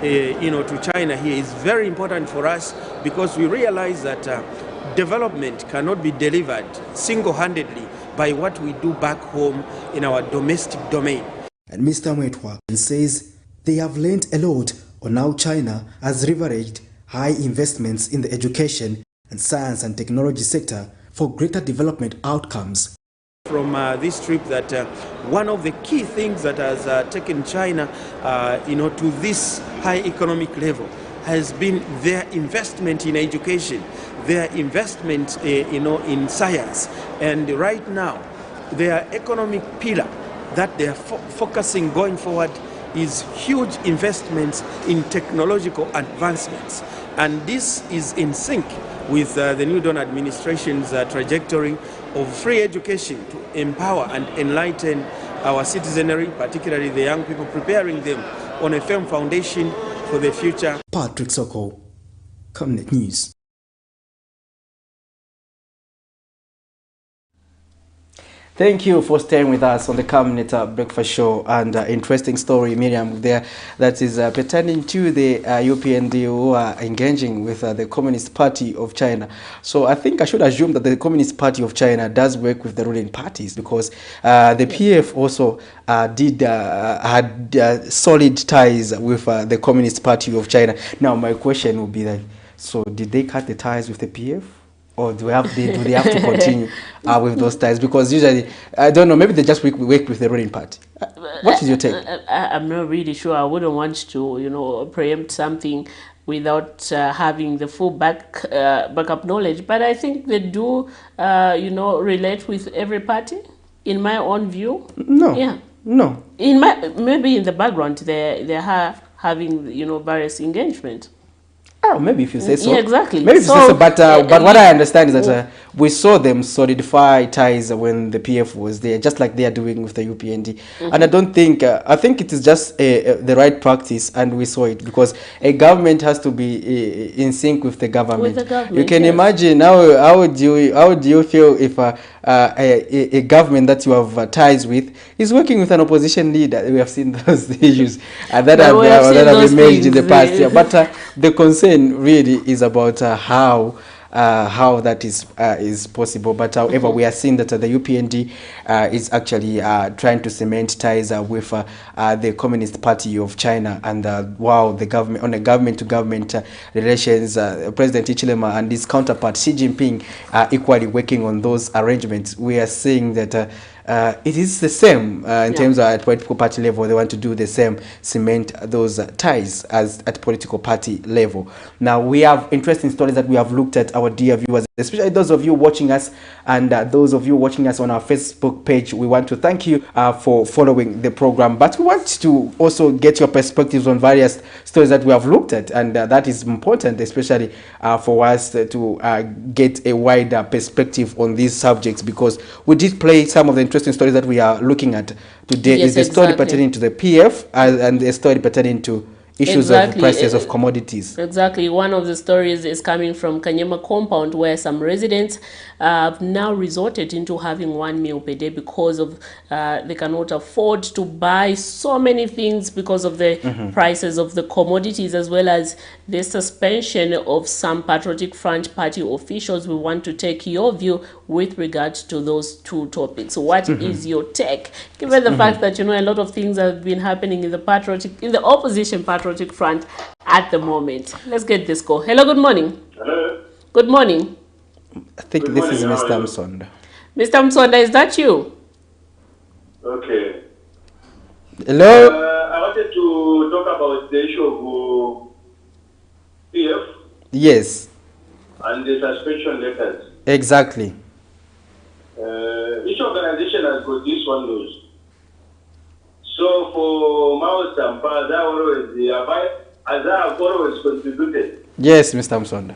to China here is very important for us, because we realize that development cannot be delivered single-handedly by what we do back home in our domestic domain. And Mr. Mwetwa says they have learned a lot on how China has leveraged high investments in the education and science and technology sector for greater development outcomes. From this trip, that one of the key things that has taken China to this high economic level has been their investment in education, their investment in science, and right now their economic pillar that they are focusing going forward is huge investments in technological advancements. And this is in sync with the New Dawn administration's trajectory of free education to empower and enlighten our citizenry, particularly the young people, preparing them on a firm foundation for the future. Patrick Soko, Camnet News. Thank you for staying with us on the Camnet Breakfast Show, and interesting story, Miriam, there that is pertaining to the UPND who are engaging with the Communist Party of China. So I think I should assume that the Communist Party of China does work with the ruling parties, because the PF also had solid ties with the Communist Party of China. Now my question would be that, so did they cut the ties with the PF? or do they have to continue with those ties? Because usually, I don't know, maybe they just work with the ruling party. What is your take? I'm not really sure. I wouldn't want to, preempt something without having the full backup knowledge. But I think they do, relate with every party. In my own view, no, yeah, no. Maybe in the background they are having various engagement. Oh, maybe if you say so. Yeah, exactly. Maybe if you say so, but what I understand is that we saw them solidify ties when the PF was there, just like they are doing with the UPND. And I don't think, I think it is just the right practice, and we saw it because a government has to be in sync with the government. With the government, you can yes. imagine how would you feel if a government that you have ties with is working with an opposition leader? We have seen those issues that have emerged in the past. Yeah. But the concern really is about how that is possible. But however, we are seeing that the UPND is actually trying to cement ties with the Communist Party of China, and the government, on a government-to-government relations, President Hichilema and his counterpart Xi Jinping are equally working on those arrangements. We are seeing that it is the same in terms of at political party level. They want to do the same, cement those ties as at political party level. Now, we have interesting stories that we have looked at, our dear viewers, especially those of you watching us and those of you watching us on our Facebook page. We want to thank you for following the program, but we want to also get your perspectives on various stories that we have looked at, and that is important, especially for us to get a wider perspective on these subjects, because we did play some of the interesting stories that we are looking at today. Yes, is the story pertaining to the PF and the story pertaining to issues of prices of commodities. Exactly. One of the stories is coming from KANYAMA compound, where some residents have now resorted into having 1 meal per day because of they cannot afford to buy so many things because of the prices of the commodities, as well as the suspension of some Patriotic Front Party officials. We want to take your view with regards to those two topics. What is your take, given the fact that a lot of things have been happening in the opposition Patriotic Front at the moment? Let's get this call. Hello, good morning. Hello. Good morning. I think Good this morning, is how Mr. are you? Msonda. Mr. Msonda, is that you? Okay. Hello. I wanted to talk about the issue of PF Yes, and the suspension letters. exactly. Each organization has got this one news. So for Mao Sampa, as I have always contributed, Yes, Mr. Msonda.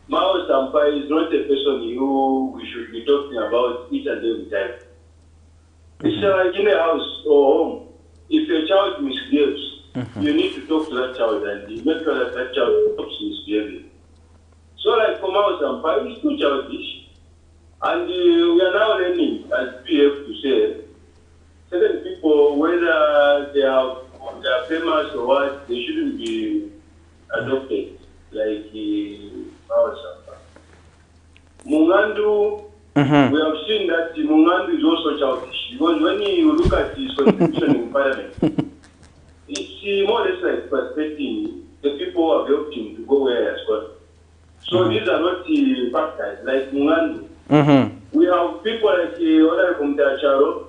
Mao Sampa is not a person who we should be talking about each and every time. It's like in a house or home. If your child misbehaves, you need to talk to that child and you make sure that that child stops misbehaving. So like for Mao Sampa, it's too childish. And we are now learning as PF to say, certain people, whether they are famous or what, they shouldn't be adopted, like Mao Sampa. Mungandu, we have seen that Mungandu is also childish, because when you look at his contribution in parliament, it's more or less like perspective the people who have helped him to go where he has gone. So these are not factors like Mungandu. We have people like Honorable Mtacharo,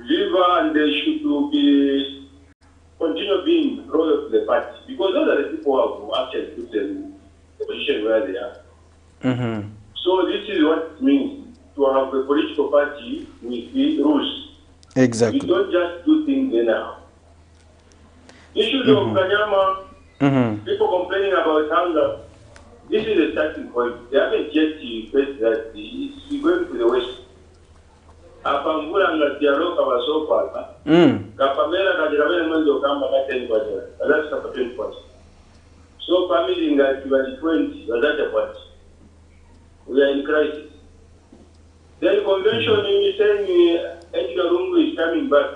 Viva, and they should be continue being loyal to the party, because those are the people who have actually put them in the position where they are. So this is what it means to have a political party with the rules. Exactly. You don't just do things anyhow. Issues of Kanyama, people complaining about hunger. This is a starting point. They haven't yet faced that it's going to the west. Apambula ngatiaroka wasopa. Kapamela kajirabele mwenzo kamba kateni kwa jera. That's kapateni kwa jera. So family ngati 2020 wazata kwa jera. We are in crisis. Then convention is saying Edgar Lungu is coming back.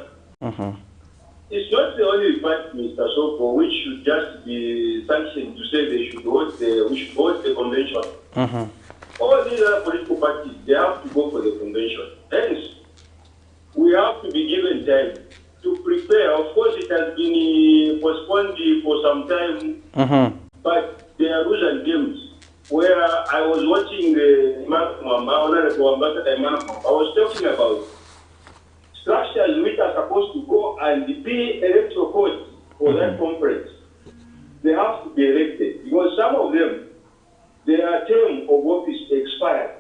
It's not the only part, Mr. Soko, which should just be sanctioned to say we should hold the convention. All these other political parties, they have to go for the convention. Hence, we have to be given time to prepare. Of course, it has been postponed for some time, but there are rules and games where I was watching the Honorable Ambassador Emmanuel. I was talking about structures which are supposed to go and be electoral codes for that conference. They have to be elected because some of them, their term of office expired.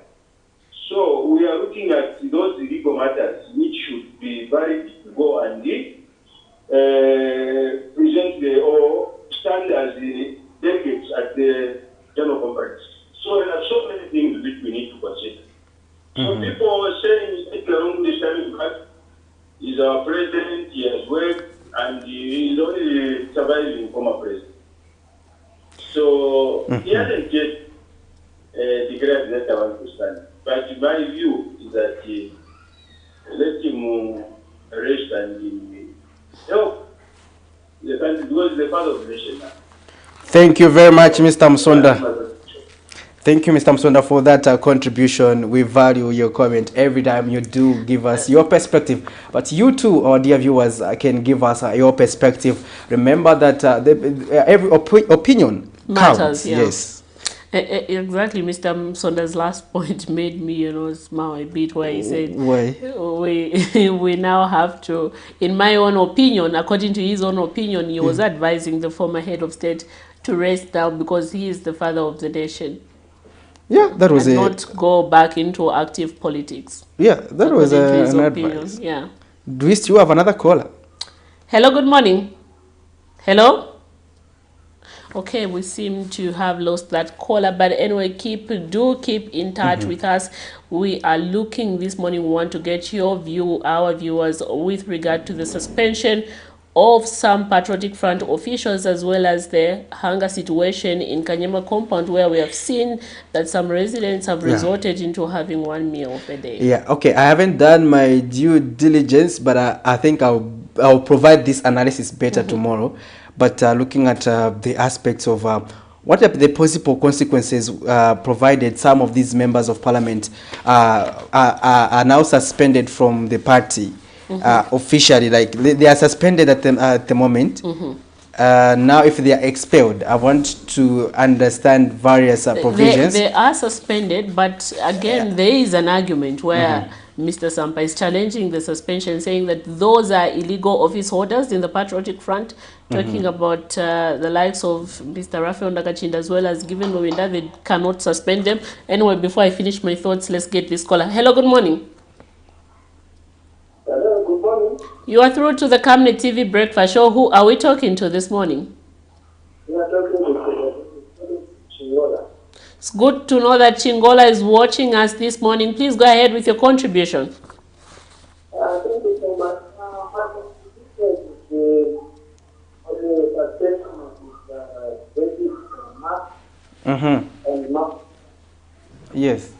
So we are looking at those legal matters which should be valid to go and present or stand as the delegates at the general conference. So there are so many things which we need to consider. So people are saying this time back is our president, he has worked, and he is only surviving former president. So he hasn't yet declared that I want to stand. But my view is that let him rest and help the country because he's the father of the nation now. Thank you very much, Mr. Msonda. Thank you, Mr. Msonda, for that contribution. We value your comment every time you do give us your perspective. But you too, our dear viewers, can give us your perspective. Remember that every opinion matters. Counts. Yeah. Yes. Exactly, Mr. Msonda's last point made me, smile a bit where he said, we now have to, in my own opinion, according to his own opinion, he was advising the former head of state to rest down because he is the father of the nation. Yeah, that was not go back into active politics. Yeah, that was an advice. Yeah. Do we still have another caller? Hello, good morning. Hello? Okay, we seem to have lost that caller, but anyway, keep in touch with us. We are looking this morning, we want to get your view, our viewers, with regard to the suspension of some Patriotic Front officials, as well as the hunger situation in KANYAMA compound, where we have seen that some residents have resorted into having one meal per day. Yeah, okay, I haven't done my due diligence, but I think I'll provide this analysis better tomorrow. But looking at the aspects of what are the possible consequences provided some of these members of parliament are now suspended from the party officially, like they are suspended at the moment. Now if they are expelled, I want to understand various provisions. They are suspended, but again, there is an argument where Mr. Sampa is challenging the suspension, saying that those are illegal office holders in the Patriotic Front, talking about the likes of Mr. Raphael Ndakachinda, as well as given Mwenda, they cannot suspend them. Anyway, before I finish my thoughts, let's get this caller. Hello, good morning. Hello, good morning. You are through to the Camnet TV Breakfast Show. Who are we talking to this morning? We are talking to Chingola. It's good to know that Chingola is watching us this morning. Please go ahead with your contribution. Thank you so much. And yes.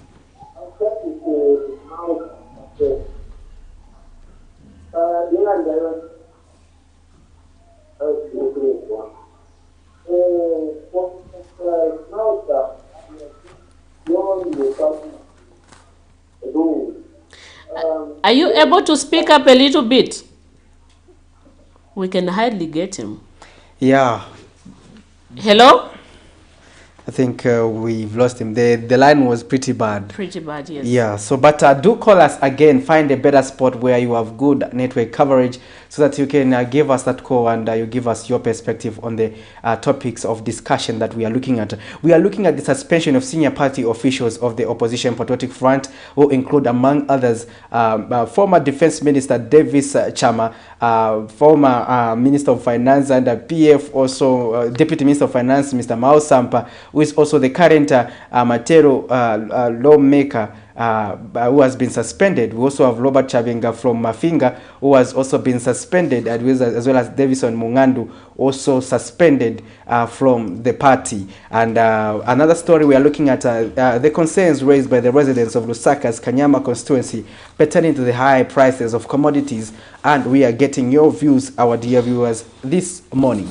Are you able to speak up a little bit? We can hardly get him. Yeah. Hello? I think we've lost him. The line was pretty bad. Pretty bad, yes. Yeah, so but do call us again. Find a better spot where you have good network coverage so that you can give us that call and you give us your perspective on the topics of discussion that we are looking at. We are looking at the suspension of senior party officials of the opposition Patriotic Front, who include, among others, former Defense Minister Davis Chama, former Minister of Finance and PF, also Deputy Minister of Finance, Mr. Mao Sampa, who is also the current Matero lawmaker who has been suspended. We also have Robert Chabenga from Mafinga, who has also been suspended, as well as Davison Mungandu, also suspended from the party. And another story we are looking at the concerns raised by the residents of Lusaka's KANYAMA constituency pertaining to the high prices of commodities, and we are getting your views, our dear viewers, this morning.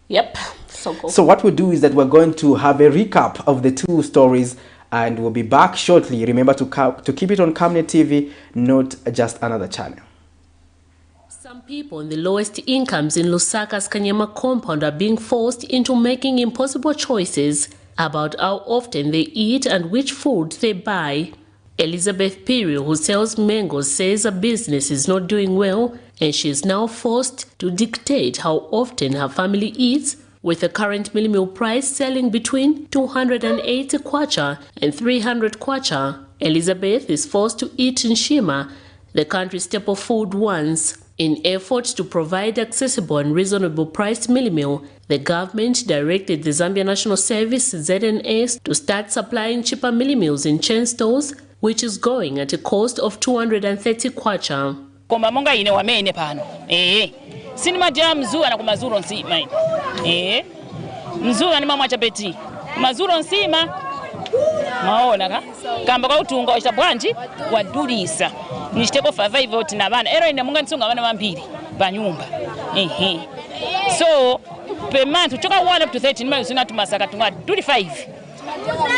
Yep. So cool. So what we'll do is that we're going to have a recap of the two stories, and we'll be back shortly. Remember to keep it on Camnet TV, not just another channel. Some people in the lowest incomes in Lusaka's KANYAMA compound are being forced into making impossible choices about how often they eat and which food they buy. Elizabeth Pirio, who sells mangoes, says her business is not doing well and she is now forced to dictate how often her family eats, with the current meal price selling between 280 kwacha and 300 kwacha. Elizabeth is forced to eat nshima, the country's staple food, once. In efforts to provide accessible and reasonable priced meal, the government directed the Zambia National Service (ZNS) to start supplying cheaper meals in chain stores, which is going at a cost of 230 kwacha. Koma monga ine wamene pano. Sinima dia mzua na kumazuro nsima. Mzua ni mama chapeti. Mazuro nsima. Maona ka? Kamba kwa utunga wa bwanji wadulisa. Nishteko favaiva oti na bana. Ero ina munga nsunga bana mambiri pa nyumba. So per month uchoka 1 up to 13 miles unatu masaka tunga 25.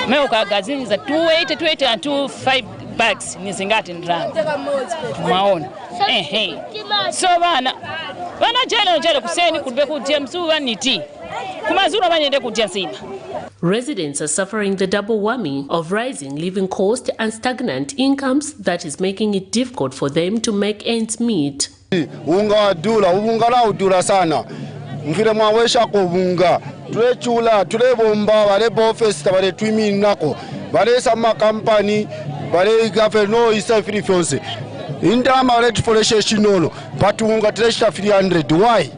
Meo kagazini za 280 and 25 bags nizingati ndrama. Maona. So bana jelo kuseni kulbe kutia msuwa niti. Kumazura banyende kutia nsima. Residents are suffering the double whammy of rising living costs and stagnant incomes that is making it difficult for them to make ends meet. Unga udula sana. Ngire mwawesha ko bunga. Tulechula, tulebomba, balebo office bale twimi nako. Bale sama company, bale gaveno isa free fonse. Indama rate for shinono. Patunga tulesha 300. Why?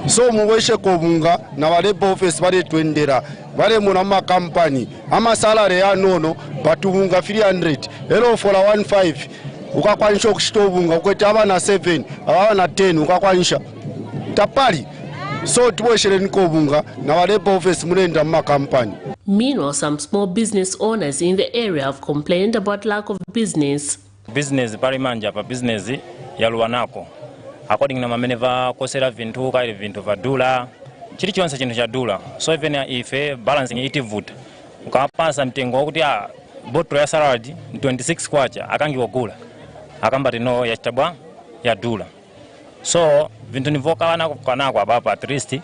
So muweshe kobunga na balebo office bale twendera bale munama company ama salary ya nono batubunga 300 elo for 15 ukakwanisha kushitobunga kwete abana 7 abana 10 ukakwanisha tapali so tuweshere nikobunga na balebo office munenda ma company. Meanwhile, some small business owners in the area have complained about lack of business. Business pali manja pa business ya luwanako. According na mameneva kosera vintu kaili vintu vadula chili chonse chintu cha dula, so even ife balancing iti vuta ukapasa mtengo wakuti bottle ya salad 26 kwacha akangi wokula akambati no ya chitabwa ya dula, so vintu nivoka kanako abapa at least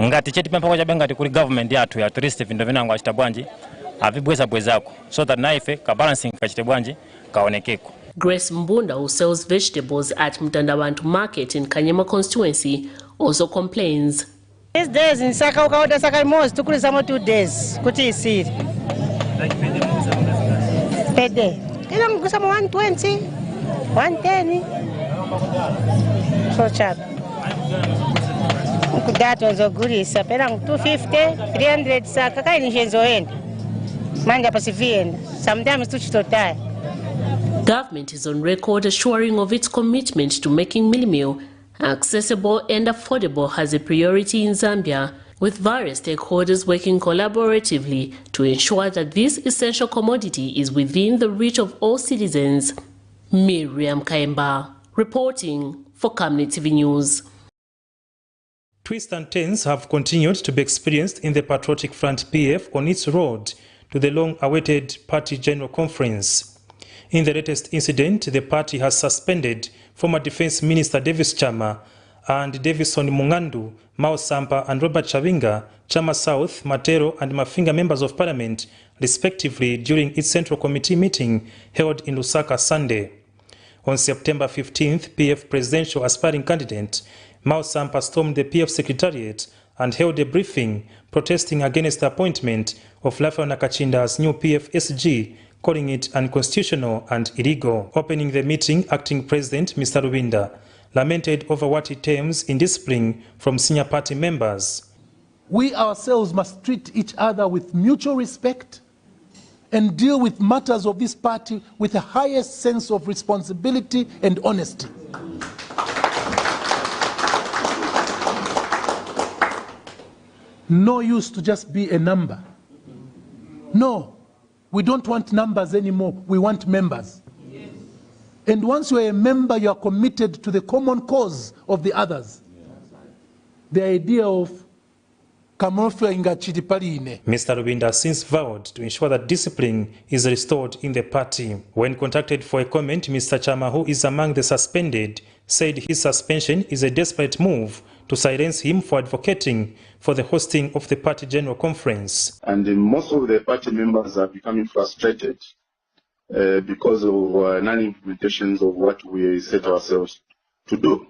ngati cheti pempa kwa ngati kuli government yatu ya at least vintu vinango chitabwanji avibweza bwezako so that na ife ka balancing ka chitabwanji kaonekeko. Grace Mbunda, who sells vegetables at Mtandabantu Market in Kanyama constituency, also complains. These days in Saka ukaoda Saka most tukulisa mo 2 days kuti isiri. Pede. Kila mgusa mo 120, 110. So chap. Kudato nzogulisa pera 250, 300 Saka kai nishenzoenda. Manja pasivienda. Sometimes tuchitotaya. Government is on record assuring of its commitment to making meal accessible and affordable as a priority in Zambia, with various stakeholders working collaboratively to ensure that this essential commodity is within the reach of all citizens. Miriam Kaemba, reporting for Camnet TV News. Twists and turns have continued to be experienced in the Patriotic Front PF on its road to the long-awaited Party General Conference. In the latest incident, the party has suspended former Defense Minister Davis Chama and Davison Mungandu, Mao Sampa and Robert Chavinga, Chama South, Matero and Mafinga members of parliament, respectively, during its Central Committee meeting held in Lusaka Sunday. On September 15th, PF presidential aspiring candidate Mao Sampa stormed the PF secretariat and held a briefing protesting against the appointment of Rafael Nakachinda as new PF SG, calling it unconstitutional and illegal. Opening the meeting, acting president Mr. Rubinda lamented over what he terms indiscipline from senior party members. We ourselves must treat each other with mutual respect and deal with matters of this party with the highest sense of responsibility and honesty. No use to just be a number. No. We don't want numbers anymore, we want members. Yes. And once you're a member, you are committed to the common cause of the others. Yes. The idea of Mr. Rubinda has since vowed to ensure that discipline is restored in the party. When contacted for a comment, Mr. Chama, who is among the suspended, said his suspension is a desperate move to silence him for advocating for the hosting of the party general conference. And most of the party members are becoming frustrated because of non-implementations of what we set ourselves to do.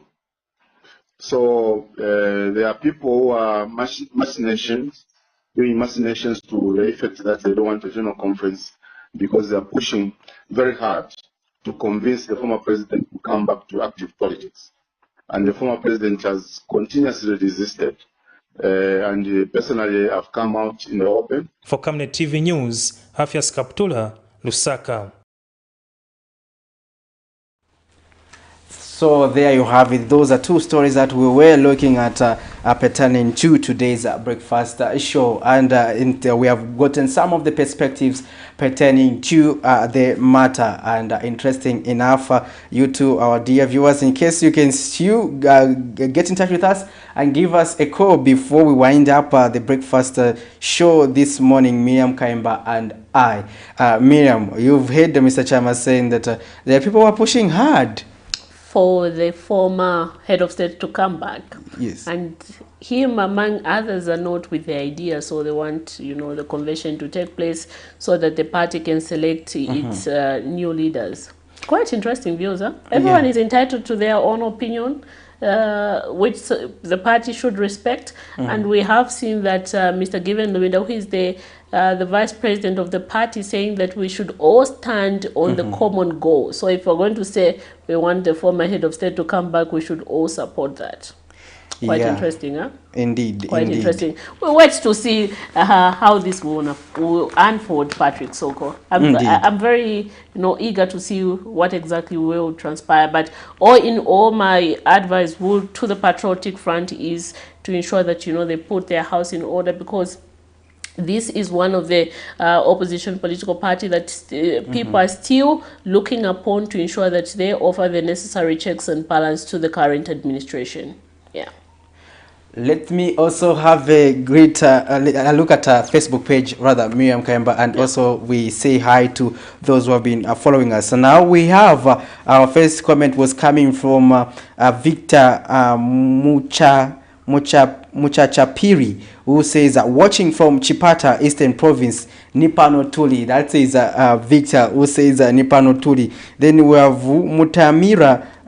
So there are people who are doing machinations to the effect that they don't want a general conference because they are pushing very hard to convince the former president to come back to active politics. And the former president has continuously resisted. And personally, I've come out in the open. For Camnet TV News, Hafias Kaptula, Lusaka. So there you have it. Those are two stories that we were looking at pertaining to today's breakfast show, and we have gotten some of the perspectives pertaining to the matter. And interesting enough, you two, our dear viewers, in case you can still get in touch with us and give us a call before we wind up the breakfast show this morning, Miriam Kaimba and I. Miriam, you've heard Mr. Chama saying that there are people who are pushing hard for the former head of state to come back. Yes. And him, among others, are not with the idea, so they want, the convention to take place so that the party can select its new leaders. Quite interesting views, huh? Everyone is entitled to their own opinion, which the party should respect. And we have seen that Mr. Given Lubinda, who is the vice president of the party, saying that we should all stand on the common goal. So if we're going to say we want the former head of state to come back, we should all support that. Quite interesting, huh? Indeed. Quite interesting. We'll wait to see how this will unfold, Patrick Soko. I'm very, eager to see what exactly will transpire. But all in all, my advice to the Patriotic Front is to ensure that, they put their house in order, because this is one of the opposition political party that people are still looking upon to ensure that they offer the necessary checks and balance to the current administration. Yeah. Let me also have a great look at our Facebook page, rather, Miriam Kayamba, and also we say hi to those who have been following us. So now we have our first comment was coming from Victor Muchachapiri, who says watching from Chipata, Eastern Province, Nipano Tuli. That is Victor, who says Nipano Tuli. Then we have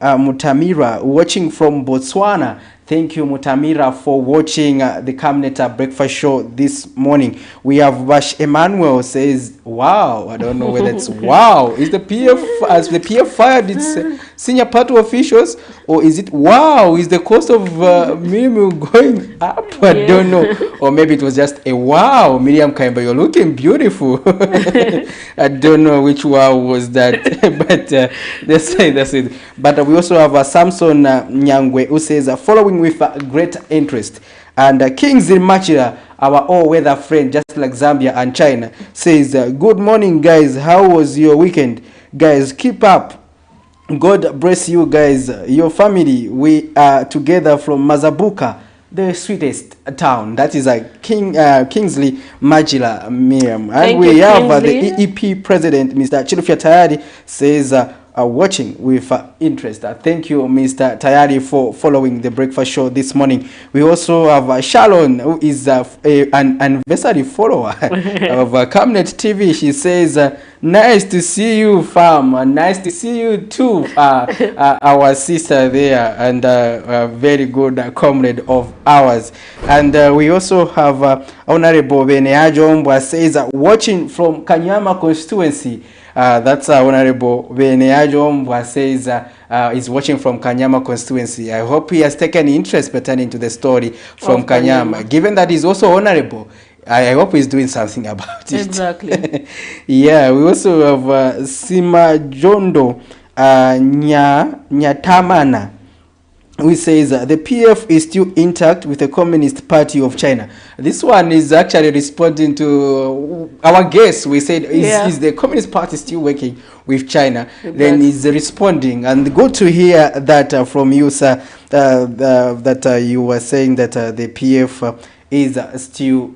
Mutamira watching from Botswana. Thank you, Mutamira, for watching the Camnet breakfast show this morning. We have Bash Emmanuel says, wow, I don't know whether it's wow. Is the PF, as the PF fired its senior party officials, or is it wow, is the cost of minimum going up? I don't know. Or maybe it was just a wow, Miriam Kaimba, you're looking beautiful. I don't know which wow was that, but that's it. But we also have Samson Nyangwe, who says, following with great interest. And Kingsley Machira, our all-weather friend, just like Zambia and China, says, good morning, guys. How was your weekend? Guys, keep up. God bless you guys, your family. We are together from Mazabuka, the sweetest town. That is Kingsley Majila, Miriam. And we have the EEP president, Mr. Chilufya Tayari, says, watching with interest. Thank you, Mr. Tayari, for following the breakfast show this morning. We also have Shalon, who is an anniversary follower of Camnet TV. She says, nice to see you, fam. Nice to see you too, our sister there, and a very good comrade of ours. And we also have Honorable Beneajo Mbwa says, watching from Kanyama constituency. That's Honorable Beneajo Mbwa says is watching from Kanyama constituency. I hope he has taken interest pertaining to the story from Kanyama. Given that he's also honorable, I hope he's doing something about it. Exactly. Yeah, we also have Sima Jondo Nyatamana, who says the PF is still intact with the Communist Party of China. This one is actually responding to our guest. We said, is the Communist Party still working with China? Exactly. Then he's responding. And good to hear that from you, sir, that you were saying that the PF is still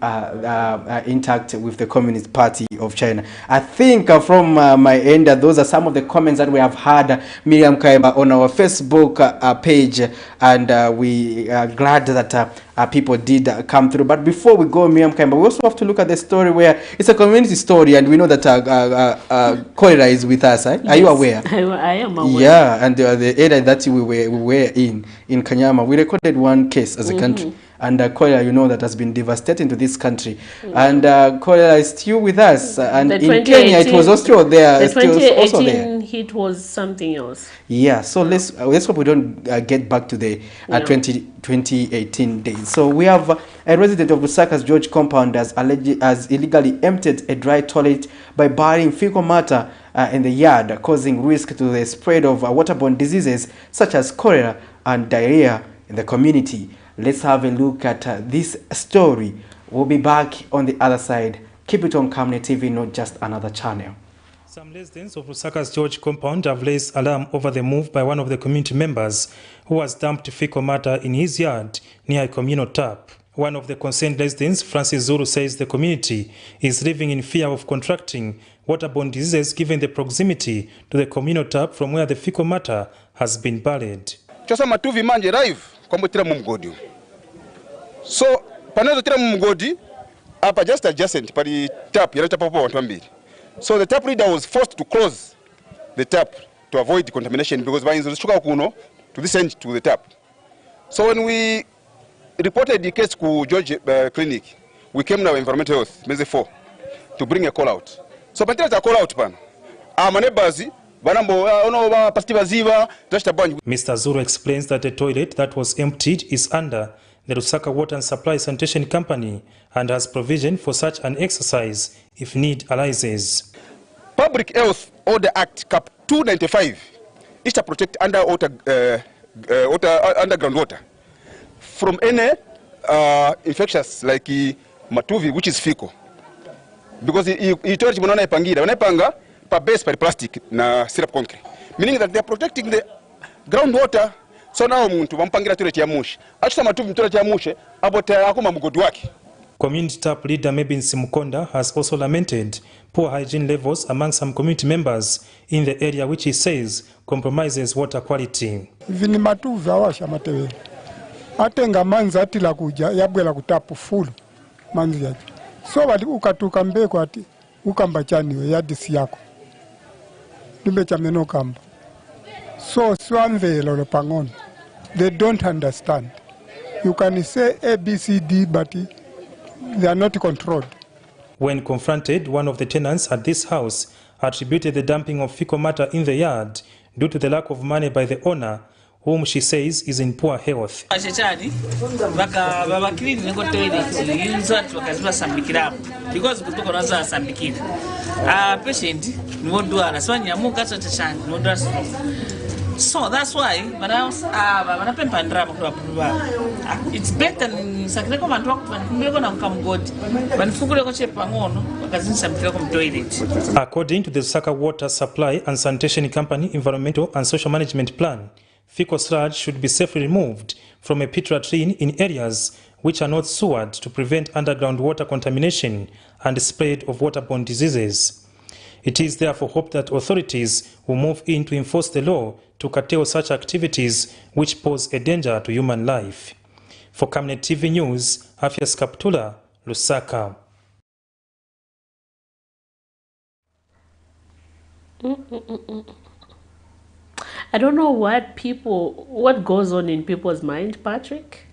intact with the Communist Party of China. I think from my end, those are some of the comments that we have had, Miriam Kaiba, on our Facebook page, and we are glad that people did come through. But before we go, Miriam Kaiba, we also have to look at the story where it's a community story, and we know that cholera is with us. Yes. Are you aware? I am aware. Yeah, and the area that we were in KANYAMA, we recorded one case as a country. And cholera, you know, that has been devastating to this country. And cholera is still with us. And in Kenya, it was also there. The 2018 hit was something else. Yeah, so let's hope we don't get back to the 2018 days. So we have a resident of Lusaka's George compound has illegally emptied a dry toilet by burying fecal matter in the yard, causing risk to the spread of waterborne diseases such as cholera and diarrhea in the community. Let's have a look at this story. We'll be back on the other side. Keep it on Camnet TV, not just another channel. Some residents of Lusaka's George compound have raised alarm over the move by one of the community members who has dumped fecal matter in his yard near a communal tap. One of the concerned residents, Francis Zulu, says the community is living in fear of contracting waterborne diseases given the proximity to the communal tap from where the fecal matter has been buried. So, panazo tira mumgodi, apa just adjacent, pa the tap, yale tap popo wantwambiri. So the tap reader was forced to close the tap to avoid contamination because by inzusuka kuno to this end to the tap. So when we reported the case to George Clinic, we came now environmental health, Meze 4, to bring a call out. So patira ta call out pan. Our neighbors, Mr. Zuru explains that the toilet that was emptied is under the Lusaka Water and Supply Sanitation Company and has provision for such an exercise if need arises. Public Health Order Act Cap 295 is to protect underground water from any infectious like matuvi, which is fecal. Because he told you pa base per plastic na syrup concrete, meaning that they are protecting the groundwater. So now muntu bampangira toilet ya mushi achita matuvi toilet ya mushi abota akoma mugodi wake. Community tap leader Mebin Simukonda has also lamented poor hygiene levels among some community members in the area, which he says compromises water quality. Vini matuvi awasha matewe atenga manzi atila kuja yabwela kutapu full manzi yaje, so wali ukatuka mbeko ati ukamba chaniwe yadisi yako so swamvelo pangon. They don't understand. You can say A, B, C, D, but they are not controlled. When confronted, one of the tenants at this house attributed the dumping of fecal matter in the yard due to the lack of money by the owner, whom she says is in poor health. Because patient so that's why it's better according to the Lusaka Water Supply and Sanitation Company Environmental and Social Management Plan, fecal sludge should be safely removed from a pit latrine in areas which are not sewered to prevent underground water contamination and spread of waterborne diseases. It is therefore hoped that authorities will move in to enforce the law to curtail such activities which pose a danger to human life. For Camnet TV News, Afias Kaptula, Lusaka. I don't know what goes on in people's mind, Patrick.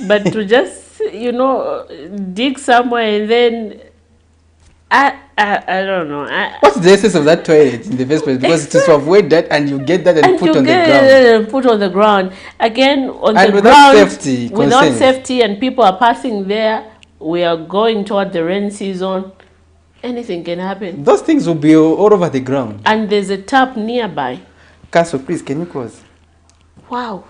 But to just, dig somewhere and then, I don't know. What's the essence of that toilet in the first place? Because it's to avoid that, and you get that and put on the ground. And put on the ground. Again, on the ground, without safety, and people are passing there. We are going toward the rain season. Anything can happen. Those things will be all over the ground. And there's a tap nearby. Castle, please, can you close? Wow.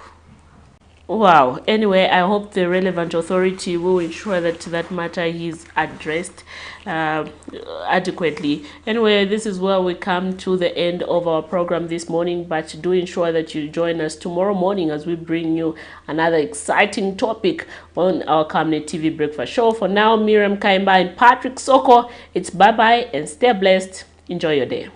Wow. Anyway, I hope the relevant authority will ensure that that matter is addressed adequately. Anyway, this is where we come to the end of our program this morning, but do ensure that you join us tomorrow morning as we bring you another exciting topic on our Camnet TV Breakfast Show. For now, Miriam Kaimba and Patrick Soko, it's bye-bye and stay blessed. Enjoy your day.